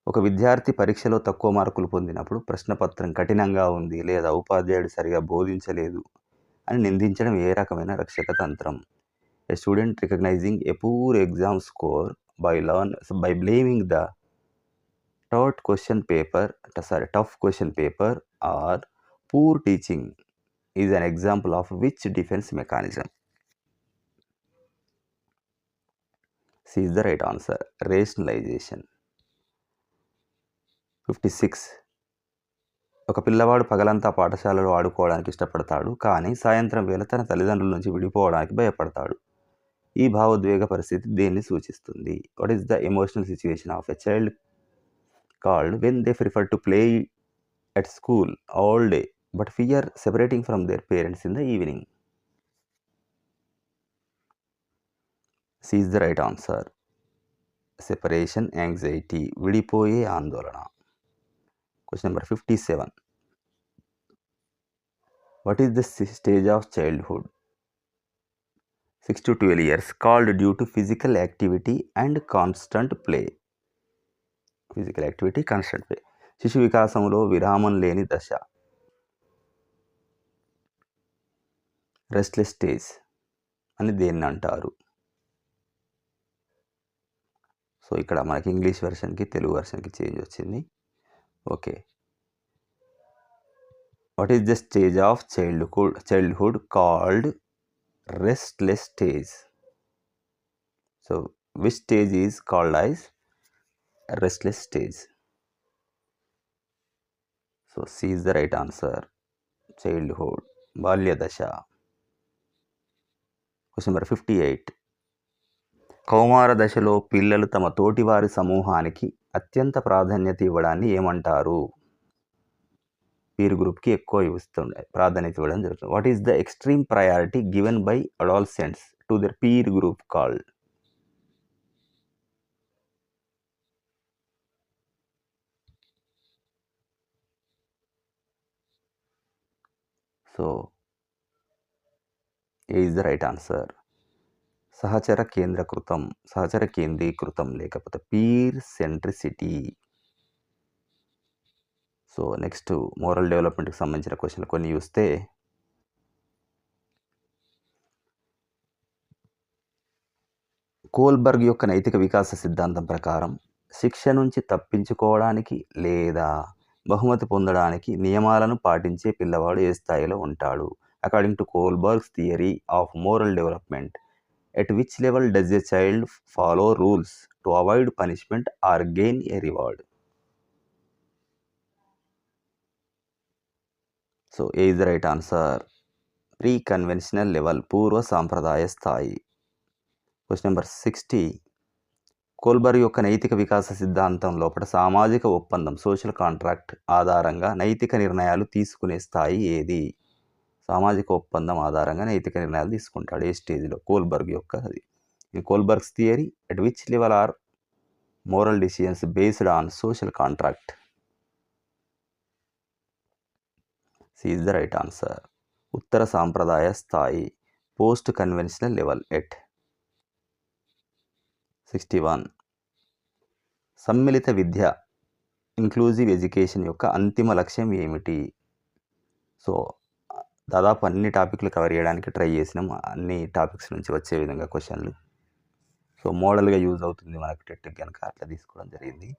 ఒక విద్యార్థి పరీక్షలో తక్కువ మార్కులు పొందినప్పుడు ప్రశ్నపత్రం కఠినంగా ఉంది లేదా ఉపాధ్యాయుడు సరిగా బోధించలేదు అని నిందించడం ఏ రకమైన రక్షక తంత్రం? A student recognizing a poor exam score by blaming the tough question paper or poor teaching is an example of which defense mechanism? C is the right answer. Rationalization. 56. ఒక పిల్లవాడు పగలంతా పాఠశాలలో ఆడుకోవడానికి ఇష్టపడతాడు, కానీ సాయంత్రం వేళ తన తల్లిదండ్రుల నుంచి విడిపోవడానికి భయపడతాడు. ఈ భావోద్వేగ పరిస్థితి దేన్ని సూచిస్తుంది? What is the emotional situation of a child called when they prefer to play at school all day but fear separating from their parents in the evening? C is the right answer. Separation anxiety, విడిపోయే ఆందోళన. Question number 57. What is the stage of childhood 6 to 12 years called due to physical activity and constant play? Physical activity, constant play. శిశు వికాసంలో విరామం లేని దశ, restless stage అని దేన్ని అంటారు? సో ఇక్కడ మనకి ఇంగ్లీష్ వెర్షన్కి తెలుగు వెర్షన్కి చేంజ్ వచ్చింది. Okay. What is the stage of childhood called restless stage? So which stage is called as restless stage? So C is the right answer. Childhood, బాల్య దశ. Question number 58. కౌమార దశలో పిల్లలు తమ తోటివారి సమూహానికి అత్యంత ప్రాధాన్యత ఇవ్వడాన్ని ఏమంటారు? పీర్ గ్రూప్కి ఎక్కువ ప్రాధాన్యత ఇవ్వడం జరుగుతుంది. What is the extreme priority given by adolescents to their peer group called? So A is the right answer. సహచర కేంద్రీకృతం లేకపోతే peer centricity. So next moral డెవలప్మెంట్కి సంబంధించిన క్వశ్చన్లు కొన్ని చూస్తే, కోల్బర్గ్ యొక్క నైతిక వికాస సిద్ధాంతం ప్రకారం శిక్ష నుంచి తప్పించుకోవడానికి లేదా బహుమతి పొందడానికి నియమాలను పాటించే పిల్లవాడు ఏ స్థాయిలో ఉంటాడు? According to Kohlberg's theory of moral development, at which level does a child follow rules to avoid punishment or gain a reward? So A is the right answer. Preconventional level, పూర్వ సాంప్రదాయ స్థాయి. Question number 60. Kohlberg యొక్క నైతిక వికాస సిద్ధాంతం లోపల సామాజిక ఒప్పందం, social contract ఆధారంగా నైతిక నిర్ణయాలు తీసుకునే స్థాయి ఏది? సామాజిక ఒప్పందం ఆధారంగా నైతిక నిర్ణయాలు తీసుకుంటాడు ఏ స్టేజ్లో? కోల్బర్గ్ యొక్క అది. In Kohlberg's theory, at which level are moral decisions based on social contract? C is the right answer. ఉత్తర సాంప్రదాయ స్థాయి, post conventional level at. 61. Sammilito Vidya, inclusive education యొక్క అంతిమ లక్ష్యం ఏమిటి? సో దాదాపు అన్ని టాపిక్లు కవర్ చేయడానికి ట్రై చేసినాం, అన్ని టాపిక్స్ నుంచి వచ్చే విధంగా క్వశ్చన్లు. సో మోడల్గా యూజ్ అవుతుంది మనకు టెట్కి కనుక అట్లా తీసుకోవడం జరిగింది.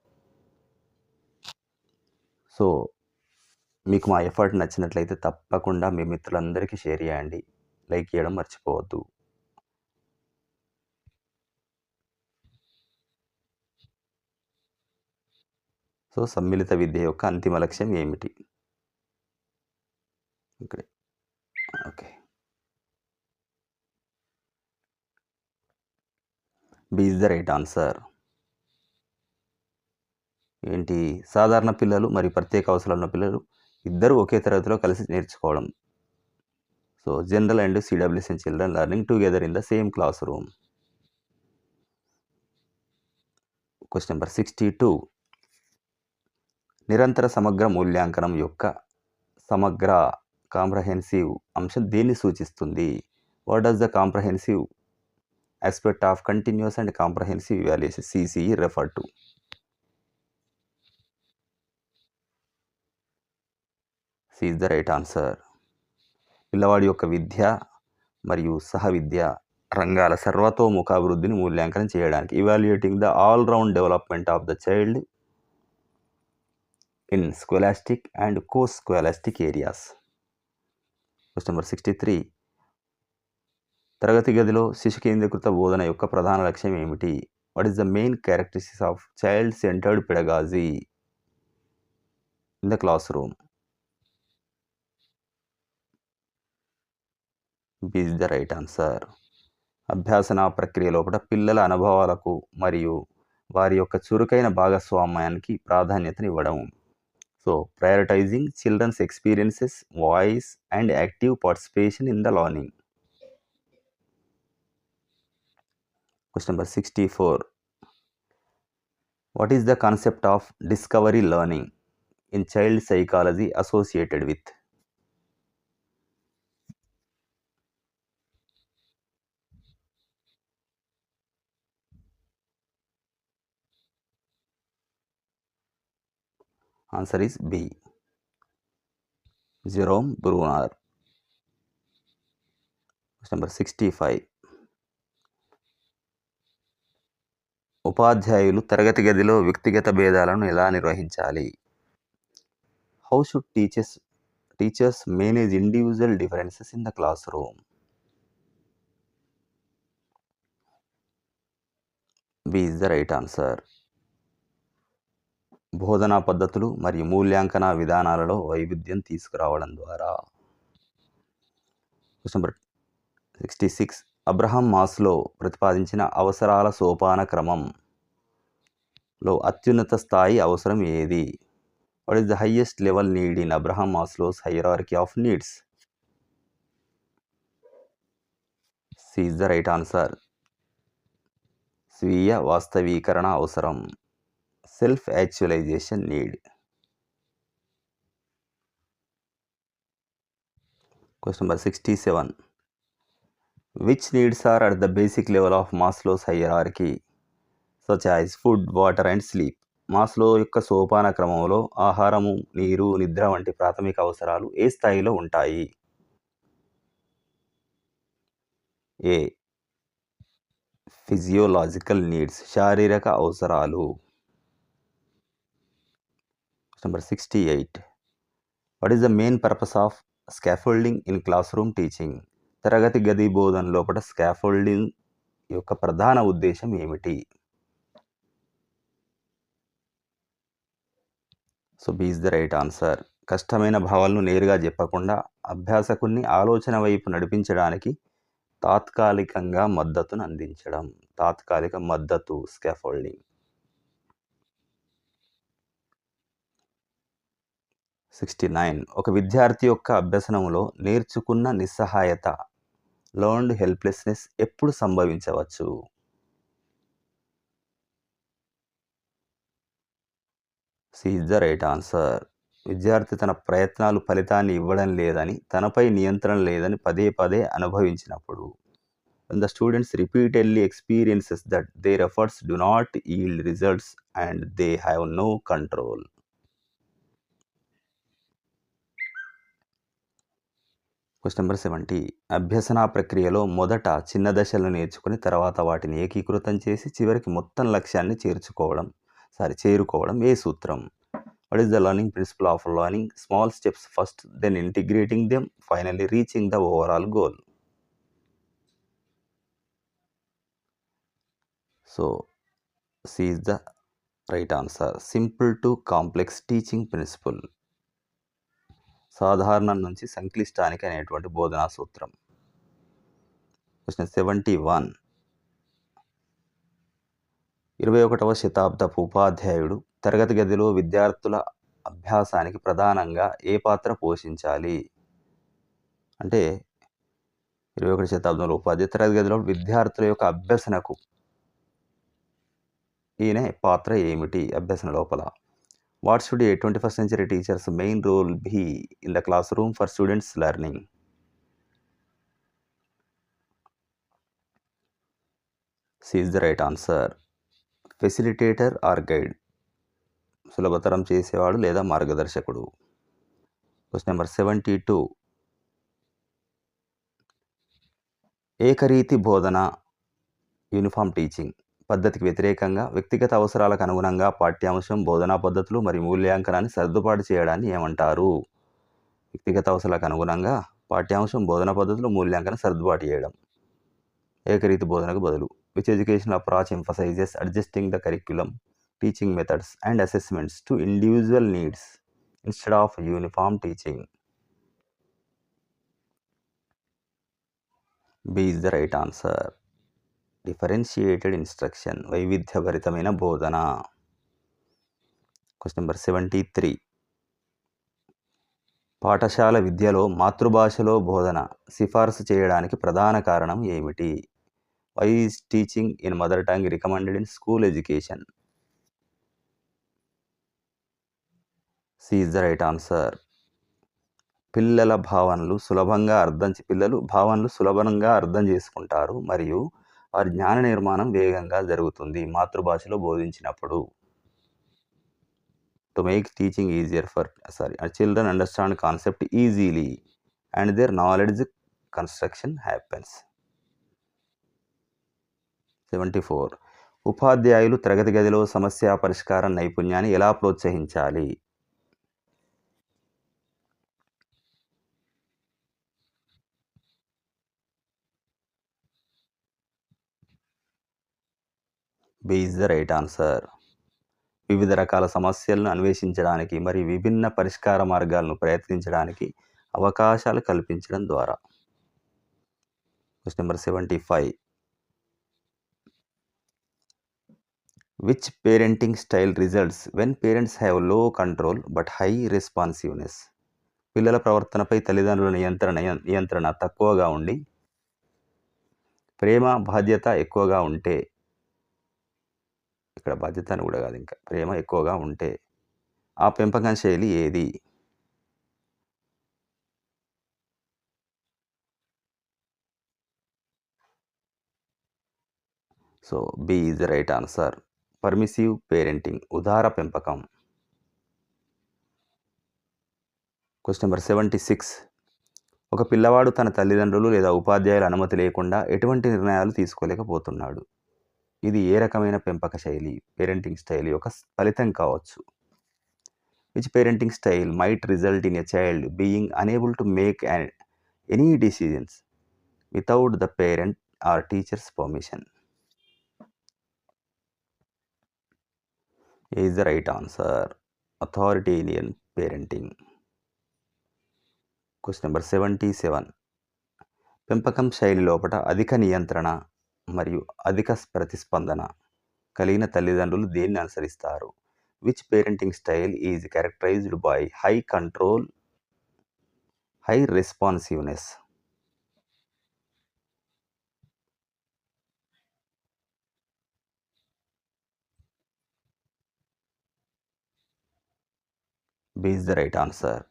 సో మీకు మా ఎఫర్ట్ నచ్చినట్లయితే తప్పకుండా మీ మిత్రులందరికీ షేర్ చేయండి, లైక్ చేయడం మర్చిపోవద్దు. సో సమ్మిళిత విద్య యొక్క అంతిమ లక్ష్యం ఏమిటి? ఇక్కడ okay. B is the right answer. ఏంటి? సాధారణ పిల్లలు మరియు ప్రత్యేక అవసరాలున్న పిల్లలు ఇద్దరూ ఒకే తరగతిలో కలిసి నేర్చుకోవడం. So, general and CWS children learning together in the same class room. Question number 62. నిరంతర సమగ్ర మూల్యాంకనం యొక్క సమగ్ర కాంప్రహెన్సివ్ అంశం దేన్ని సూచిస్తుంది? What does the comprehensive aspect of continuous and comprehensive evaluation CCE refer to? C is the right answer. పిల్లవాడి యొక్క విద్య మరియు సహవిద్య రంగాల సర్వతోముఖ అభివృద్ధిని మూల్యాంకనం చేయడానికి evaluating the all-round development of the child in scholastic and co-scholastic areas. Question number 63. తరగతి గదిలో శిశు కేంద్రీకృత బోధన యొక్క ప్రధాన లక్ష్యం ఏమిటి? What is the main characteristics of child centered pedagogy in the classroom? B is the right answer. అభ్యాసన ప్రక్రియ లోపల పిల్లల అనుభవాలకు మరియు వారి యొక్క చురుకైన భాగస్వామ్యానికి ప్రాధాన్యతనివ్వడం. So, prioritising children's experiences, voice and active participation in the learning. Question number 64. What is the concept of discovery learning in child psychology associated with? Answer is B. Jerome Bruner. Question number 65. ఉపాధ్యాయులు తరగతి గదిలో వ్యక్తిగత భేదాలను ఎలా నిర్వహించాలి? How should teachers manage individual differences in the classroom? B is the right answer. బోధనా పద్ధతులు మరియు మూల్యాంకన విధానాలలో వైవిధ్యం తీసుకురావడం ద్వారా. Question number 66. అబ్రహం మాస్లో ప్రతిపాదించిన అవసరాల సోపాన క్రమంలో అత్యున్నత స్థాయి అవసరం ఏది? What is the highest level need in Abraham Maslow's hierarchy of needs? C is the right answer. స్వీయ వాస్తవీకరణ అవసరం, self actualization need. Question number 67. Which needs are at the basic level of Maslow's hierarchy such as food, water and sleep? Maslow యొక్క సోపాన క్రమంలో ఆహారము, నీరు, నిద్ర వంటి ప్రాథమిక అవసరాలు ఏ స్థాయిలో ఉంటాయి? ఏ. ఫిజియోలాజికల్ నీడ్స్, శారీరక అవసరాలు. Number 68. What is the main purpose of scaffolding in classroom teaching? తరగతి గది బోధన లోపల స్కాఫోల్డింగ్ యొక్క ప్రధాన ఉద్దేశం ఏమిటి? So, B is the right answer. కష్టమైన భావాలను నేరుగా చెప్పకుండా అభ్యాసకుని ఆలోచన వైపు నడిపించడానికి తాత్కాలికంగా మద్దతును అందించడం. తాత్కాలిక మద్దతు, స్కాఫోల్డింగ్. 69. ఒక విద్యార్థి యొక్క అభ్యసనంలో నేర్చుకున్న నిస్సహాయత, లర్న్డ్ హెల్ప్లెస్నెస్ ఎప్పుడు సంభవించవచ్చు? C is the right answer. విద్యార్థి తన ప్రయత్నాలు ఫలితాన్ని ఇవ్వడం లేదని, తనపై నియంత్రణ లేదని పదే పదే అనుభవించినప్పుడు. When the students repeatedly experiences that their efforts do not yield results and they have no control. Question number 70. అభ్యసన ప్రక్రియలో మొదట చిన్న దశలను నేర్చుకుని తర్వాత వాటిని ఏకీకృతం చేసి చివరికి మొత్తం లక్ష్యాన్ని చేరుకోవడం ఏ సూత్రం? What is the learning principle of learning small steps first, then integrating them, finally reaching the overall goal? So, C is the right answer. Simple to complex teaching principle. సాధారణం నుంచి సంక్లిష్టానికి అనేటువంటి బోధనా సూత్రం. క్వశ్చన్ 71. 21వ శతాబ్దపు ఉపాధ్యాయుడు తరగతి గదిలో విద్యార్థుల అభ్యాసానికి ప్రధానంగా ఏ పాత్ర పోషించాలి? అంటే 21వ శతాబ్దంలో ఉపాధ్యాయుడు తరగతి గదిలో విద్యార్థుల యొక్క అభ్యసనకు ఈయన పాత్ర ఏమిటి అభ్యసన లోపల? What should a 21st century teachers main role be in the classroom for students learning? C is the right answer. Facilitator or guide, సులభతరం చేసేవాడు లేదా మార్గదర్శకుడు. Question number 72. ఏకరీతి బోధన యూనిఫామ్ టీచింగ్ పద్ధతికి వ్యతిరేకంగా వ్యక్తిగత అవసరాలకు అనుగుణంగా పాఠ్యాంశం, బోధనా పద్ధతులు మరియు మూల్యాంకనాన్ని సర్దుబాటు చేయడాన్ని ఏమంటారు? వ్యక్తిగత అవసరాలకు అనుగుణంగా పాఠ్యాంశం, బోధనా పద్ధతులు, మూల్యాంకనం సర్దుబాటు చేయడం. ఏకరీతి బోధనకు బదులు. Which educational approach emphasises adjusting the curriculum, teaching methods and assessments to individual needs instead of uniform teaching? B is the right answer. Differentiated instruction, వైవిధ్యభరితమైన బోధన. Question number 73. పాఠశాల విద్యలో మాతృభాషలో బోధన సిఫారసు చేయడానికి ప్రధాన కారణం ఏమిటి? Why is teaching in mother tongue recommended in school education? C is the right answer. పిల్లలు భావనలు సులభంగా అర్థం చేసుకుంటారు మరియు వారి జ్ఞాన నిర్మాణం వేగంగా జరుగుతుంది మాతృభాషలో బోధించినప్పుడు. To make teaching easier children understand concept easily and their knowledge construction happens. 74. ఉపాధ్యాయులు తరగతి గదిలో సమస్య పరిష్కార నైపుణ్యాన్ని ఎలా ప్రోత్సహించాలి? B is the right answer. వివిధ రకాల సమస్యలను అన్వేషించడానికి మరియు విభిన్న పరిష్కార మార్గాలను ప్రయత్నించడానికి అవకాశాలు కల్పించడం ద్వారా. Question number 75. Which parenting style results when parents have low control but high responsiveness? పిల్లల ప్రవర్తనపై తల్లిదండ్రుల నియంత్రణ తక్కువగా ఉండి ప్రేమ బాధ్యత ఎక్కువగా ఉంటే, ఇక్కడ బాధ్యత అని కూడా కాదు, ఇంకా ప్రేమ ఎక్కువగా ఉంటే ఆ పెంపకం శైలి ఏది? So B is the right answer. Permissive parenting, ఉదార పెంపకం. Question number 76. ఒక పిల్లవాడు తన తల్లిదండ్రులు లేదా ఉపాధ్యాయుల అనుమతి లేకుండా ఎటువంటి నిర్ణయాలు తీసుకోలేకపోతున్నాడు. ఇది ఏ రకమైన పెంపక శైలి, పేరెంటింగ్ స్టైల్ యొక్క ఫలితం కావచ్చు? Which parenting style might result in a child being unable to make any decisions without the parent are teachers permission? Is the right answer. Authoritarian parenting. Question number 77. పెంపకం శైలి లోపల అధిక నియంత్రణ మరియు అధిక ప్రతిస్పందన కలిగిన తల్లిదండ్రులు దేన్ని అనుసరిస్తారు? Which parenting style is characterized by high control, high responsiveness? B is the right answer.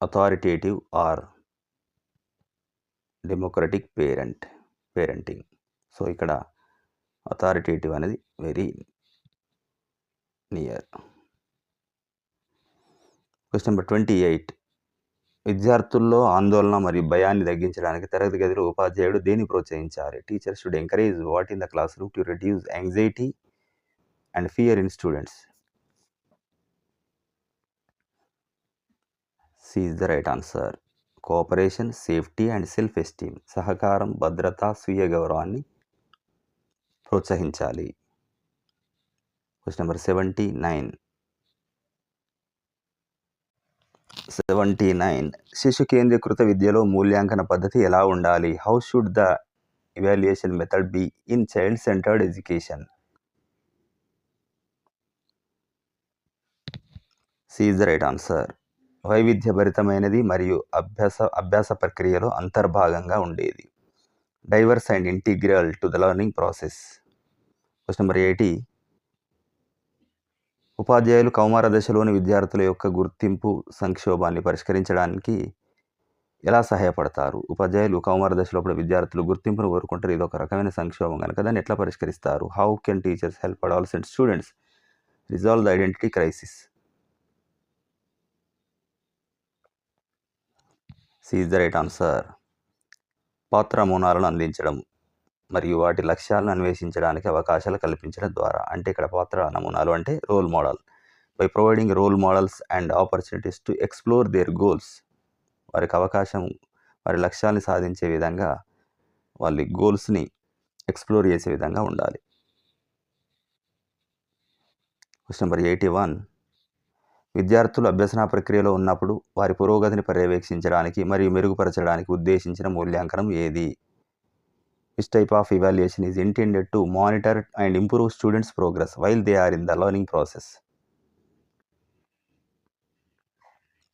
Authoritative or democratic parenting. So ఇక్కడ అథారిటేటివ్ అనేది వెరీ నియర్. Question number 28. విద్యార్థుల్లో ఆందోళన మరియు భయాన్ని తగ్గించడానికి తరగతి గదిలో ఉపాధ్యాయుడు దేన్ని ప్రోత్సహించాలి? Teacher should encourage what in the classroom to reduce anxiety and fear in students? C is the right answer. Cooperation, safety and self esteem, సహకారం, భద్రత, స్వీయ గౌరవాన్ని ప్రోత్సహించాలి. Question number 79. 79. శిశు కేంద్రీకృత విద్యలో మూల్యాంకన పద్ధతి ఎలా ఉండాలి? How should the evaluation method be in child centered education? C is the right answer. వైవిధ్యభరితమైనది మరియు అభ్యాస ప్రక్రియలో అంతర్భాగంగా ఉండేది. Divorce and integral to the learning process. Question number 80. ఉపాధ్యాయులు కౌమార దశలోని విద్యార్థుల యొక్క గుర్తింపు సంక్షోభాన్ని పరిష్కరించడానికి ఎలా సహాయపడతారు? ఉపాధ్యాయులు కౌమార దశలోపల విద్యార్థులు గుర్తింపును కోరుకుంటారు. ఇది ఒక రకమైన సంక్షోభం కనుక దాన్ని ఎట్లా పరిష్కరిస్తారు? How can teachers help adolescent students resolve the identity crisis? C is the right answer. పాత్ర నమూనాలను అందించడం మరియు వాటి లక్ష్యాలను అన్వేషించడానికి అవకాశాలు కల్పించడం ద్వారా. అంటే ఇక్కడ పాత్ర నమూనాలు అంటే role model. By providing role models and opportunities to explore their goals. వారికి అవకాశం వారి లక్ష్యాన్ని సాధించే విధంగా వాళ్ళ గోల్స్ని ఎక్స్ప్లోర్ చేసే విధంగా ఉండాలి. Question number 81. విద్యార్థులు అభ్యసన ప్రక్రియలో ఉన్నప్పుడు వారి పురోగతిని పర్యవేక్షించడానికి మరియు మెరుగుపరచడానికి ఉద్దేశించిన మూల్యాంకనం ఏది? Which type of evaluation is intended to monitor and improve students' progress while they are in the learning process?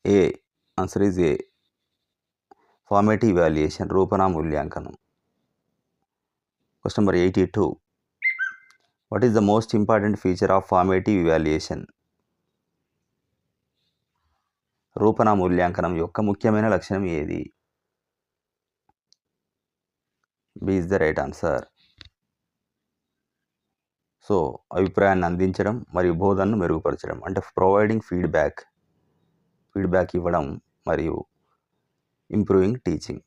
A. Answer is A. Formative evaluation, రూపణ మూల్యాంకనం. Question number 82. What is the most important feature of formative evaluation? రూపణ మూల్యాంకనం యొక్క ముఖ్యమైన లక్షణం ఏది? B is the right answer. So అభిప్రాయాన్ని అందించడం మరియు బోధనను మెరుగుపరచడం అంటే ప్రొవైడింగ్ ఫీడ్బ్యాక్ ఇవ్వడం మరియు ఇంప్రూవింగ్ టీచింగ్.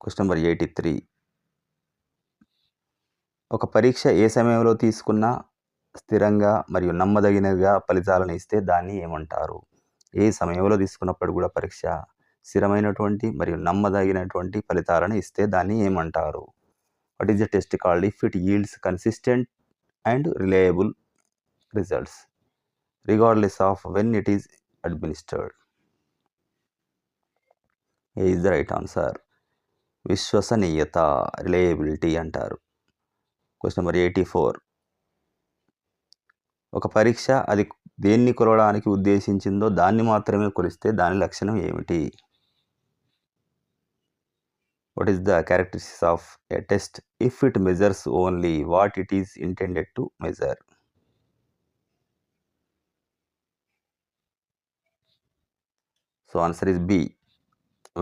Question number 83. ఒక పరీక్ష ఏ సమయంలో తీసుకున్నా స్థిరంగా మరియు నమ్మదగినదిగా ఫలితాలను ఇస్తే దాన్ని ఏమంటారు? ఏ సమయంలో తీసుకున్నప్పుడు కూడా పరీక్ష స్థిరమైనటువంటి మరియు నమ్మదగినటువంటి ఫలితాలను ఇస్తే దాన్ని ఏమంటారు? What is the test called if it yields consistent and reliable results regardless of when it is administered? A is the right answer. విశ్వసనీయత, రిలయబిలిటీ అంటారు. Question number 84. ఒక పరీక్ష అది దేన్ని కొలవడానికి ఉద్దేశించిందో దాన్ని మాత్రమే కొలిస్తే దాని లక్షణం ఏమిటి? What is the characteristics of a test if it measures only what it is intended to measure? So answer is B.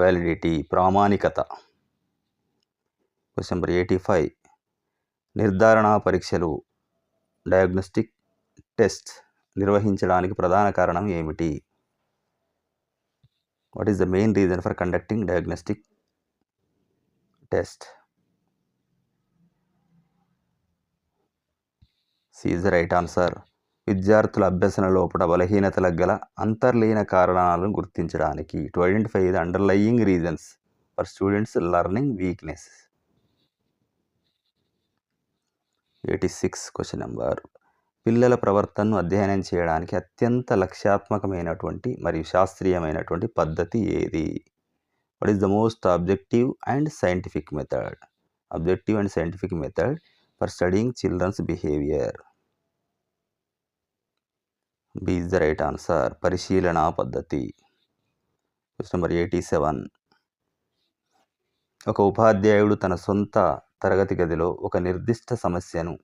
Validity, ప్రామాణికత. Question number 85. నిర్ధారణ పరీక్షలు డయాగ్నోస్టిక్ టెస్ట్ నిర్వహించడానికి ప్రధాన కారణం ఏమిటి? What is the main reason for conducting diagnostic test? C is the right answer. విద్యార్థుల అభ్యసన లోపల బలహీనతలకు గల అంతర్లీన కారణాలను గుర్తించడానికి. To identify the underlying reasons for students learning weakness. 86. Question number. పిల్లల ప్రవర్తనను అధ్యయనం చేయడానికి అత్యంత లక్ష్యాత్మకమైనటువంటి మరియు శాస్త్రీయమైనటువంటి పద్ధతి ఏది? What is the most objective and scientific method? Objective and scientific method for studying children's behavior. B is the right answer. పరిశీలన పద్ధతి. Question number 87. ఒక ఉపాధ్యాయుడు తన సొంత తరగతి గదిలో ఒక నిర్దిష్ట సమస్యను,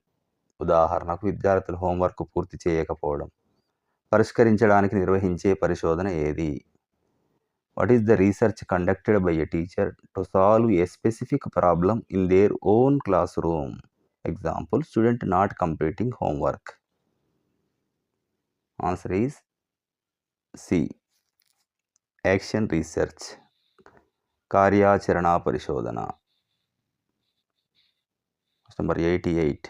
ఉదాహరణకు విద్యార్థులు హోంవర్క్ పూర్తి చేయకపోవడం, పరిష్కరించడానికి నిర్వహించే పరిశోధన ఏది? What is the research conducted by a teacher to solve a specific problem in their own classroom? Example, student not completing homework. Answer is C. Action research, కార్యాచరణ పరిశోధన. Number 88.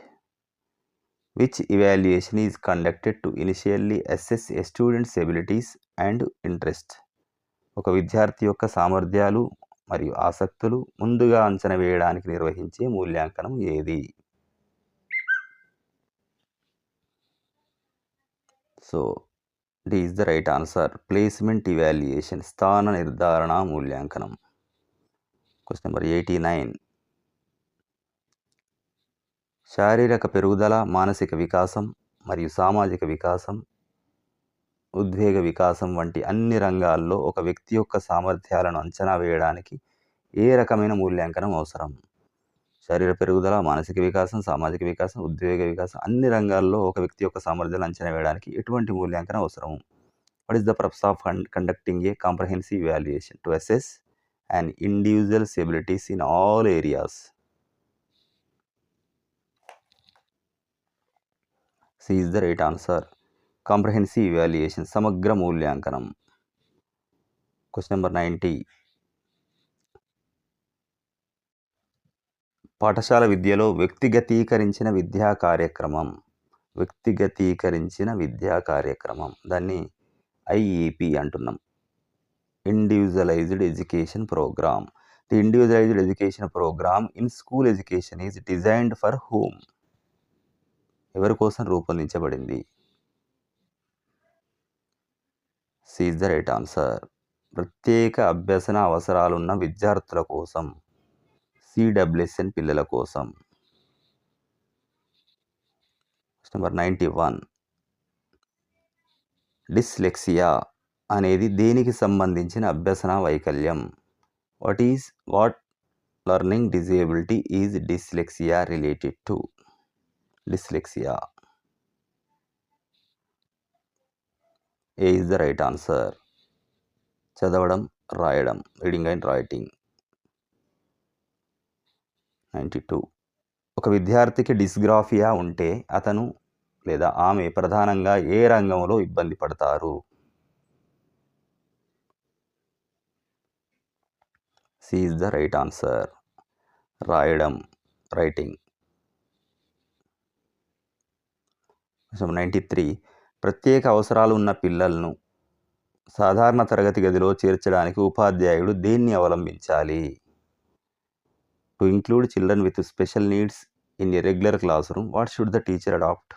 Which evaluation is conducted to initially assess a student's abilities and interest? ఒక విద్యార్థి యొక్క సామర్థ్యాలు మరియు ఆసక్తులు ముందుగా అంచనా వేయడానికి నిర్వహించే మూల్యాంకనం ఏది? So D is the right answer. Placement evaluation, స్థాన నిర్ధారణ మూల్యాంకనం. Question number 89. శారీరక పెరుగుదల, మానసిక వికాసం మరియు సామాజిక వికాసం, ఉద్వేగ వికాసం వంటి అన్ని రంగాల్లో ఒక వ్యక్తి యొక్క సామర్థ్యాలను అంచనా వేయడానికి ఏ రకమైన మూల్యాంకనం అవసరం? శరీర పెరుగుదల, మానసిక వికాసం, సామాజిక వికాసం, ఉద్వేగ వికాసం అన్ని రంగాల్లో ఒక వ్యక్తి యొక్క సామర్థ్యాలను అంచనా వేయడానికి ఎటువంటి మూల్యాంకనం అవసరం? What is the purpose of conducting A comprehensive evaluation? To assess an individual's abilities in all areas. C is the right answer. Comprehensive evaluation, సమగ్ర మూల్యాంకనం. Question number 90. పాఠశాల విద్యలో వ్యక్తిగతీకరించిన విద్యా కార్యక్రమం దాన్ని ఐఈపి అంటున్నాం. Individualized education program. The individualized education program in school education is designed for whom? ఎవరి కోసం రూపొందించబడింది? C is the right answer. ప్రత్యేక అభ్యసన అవసరాలున్న విద్యార్థుల కోసం, సిడబ్ల్యూఎస్ఎన్ పిల్లల కోసం. నెంబర్ 91. డిస్లెక్సియా అనేది దేనికి సంబంధించిన అభ్యసన వైకల్యం? What learning disability is dyslexia related to? Dyslexia. A is the right answer. చదవడం, రాయడం, రీడింగ్ అండ్ రైటింగ్. 92. ఒక విద్యార్థికి డిస్గ్రాఫియా ఉంటే అతను లేదా ఆమె ప్రధానంగా ఏ రంగంలో ఇబ్బంది పడతారు? C is the right answer. రాయడం, రైటింగ్. 93. ప్రత్యేక అవసరాలు ఉన్న పిల్లలను సాధారణ తరగతి గదిలో చేర్చడానికి ఉపాధ్యాయుడు దేన్ని అవలంబించాలి? To include children with special needs in a regular classroom, what should the teacher adopt?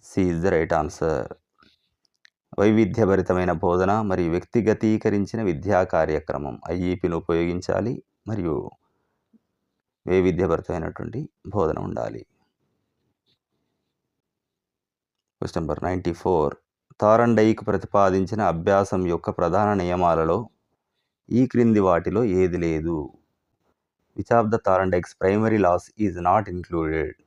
C is the right answer. వైవిధ్యభరితమైన బోధన మరియు వ్యక్తిగతీకరించిన విద్యా కార్యక్రమం ఐఈపిని ఉపయోగించాలి మరియు వైవిధ్యభరితమైనటువంటి బోధన ఉండాలి. Question number 94. థారండైక్ ప్రతిపాదించిన అభ్యాసం యొక్క ప్రధాన నియమాలలో ఈ క్రింది వాటిలో ఏది లేదు? Which of the Thorndike's primary laws is not included?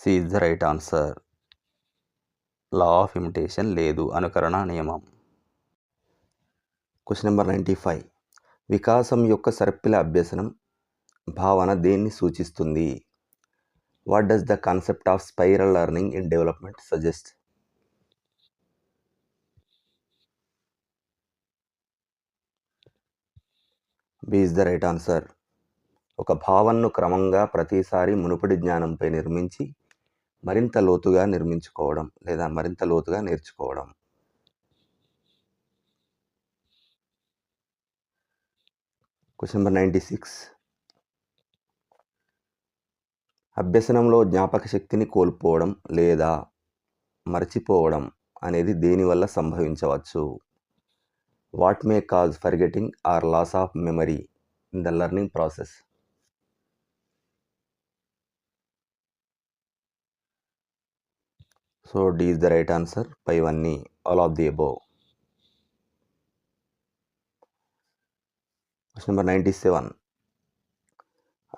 C is the right answer. Law of imitation లేదు, అనుకరణ నియమం. Question number 95. వికాసం యొక్క సర్పిల అభ్యసనం భావన దేన్ని సూచిస్తుంది? What does the concept of spiral learning in development suggest? B is the right answer. ఒక భావనను క్రమంగా ప్రతిసారి మునుపటి జ్ఞానంపై నిర్మించి మరింత లోతుగా నిర్మించుకోవడం లేదా మరింత లోతుగా నేర్చుకోవడం. Question number 96. అభ్యసనంలో జ్ఞాపక శక్తిని కోల్పోవడం లేదా మరచిపోవడం అనేది దేనివల్ల సంభవించవచ్చు? What may cause forgetting or loss of memory in the learning process? So D is the right answer. పైవన్నీ, all of the above. Question number 97.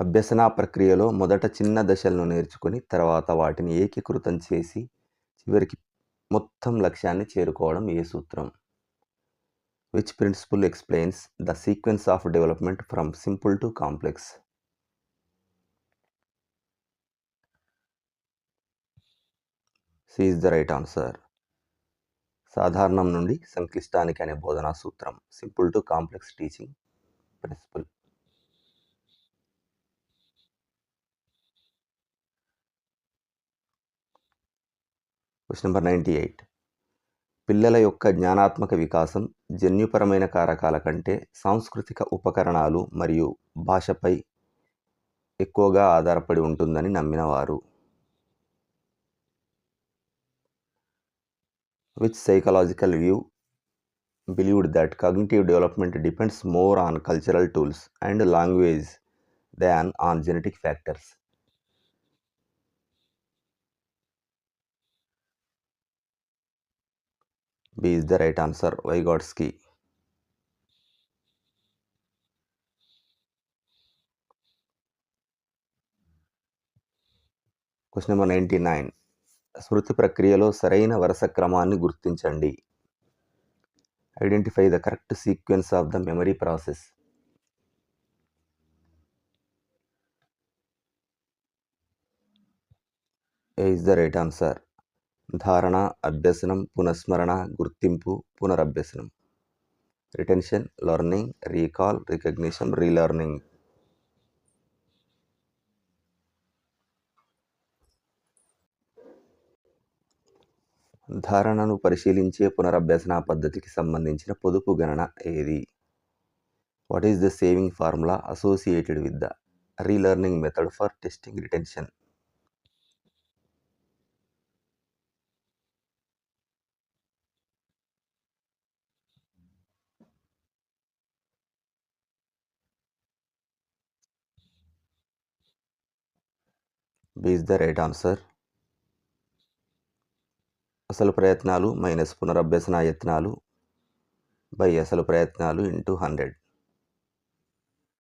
అభ్యసన ప్రక్రియలో మొదట చిన్న దశలను నేర్చుకుని తర్వాత వాటిని ఏకీకృతం చేసి చివరికి మొత్తం లక్ష్యాన్ని చేరుకోవడం ఏ సూత్రం? Which principle explains the sequence of development from simple to complex? C is the right answer. సాధారణం నుండి సంక్లిష్టానికి అనే బోధనా సూత్రం, simple to complex teaching principle. Question number 98. పిల్లల యొక్క జ్ఞానాత్మక వికాసం జన్యుపరమైన కారకాల కంటే సాంస్కృతిక ఉపకరణాలు మరియు భాషపై ఎక్కువగా ఆధారపడి ఉంటుందని నమ్మినవారు. Which psychological view believed that cognitive development depends more on cultural tools and language than on genetic factors? B is the right answer. Vygotsky. Question number 99. స్మృతి ప్రక్రియలో సరైన వరుస క్రమాన్ని గుర్తించండి. Identify the correct sequence of the memory process. A is the right answer. ధారణ, అభ్యసనం, పునఃస్మరణ, గుర్తింపు, పునరభ్యసనం. Retention, learning, recall, recognition, relearning. ధారణను పరిశీలించే పునరభ్యసన పద్ధతికి సంబంధించిన పొదుపు గణన ఏది? What is the saving formula associated with the relearning method for testing retention? B is the right answer. అసలు ప్రయత్నాలు మైనస్ పునరభ్యసన యత్నాలు బై అసలు ప్రయత్నాలు ఇంటూ 100.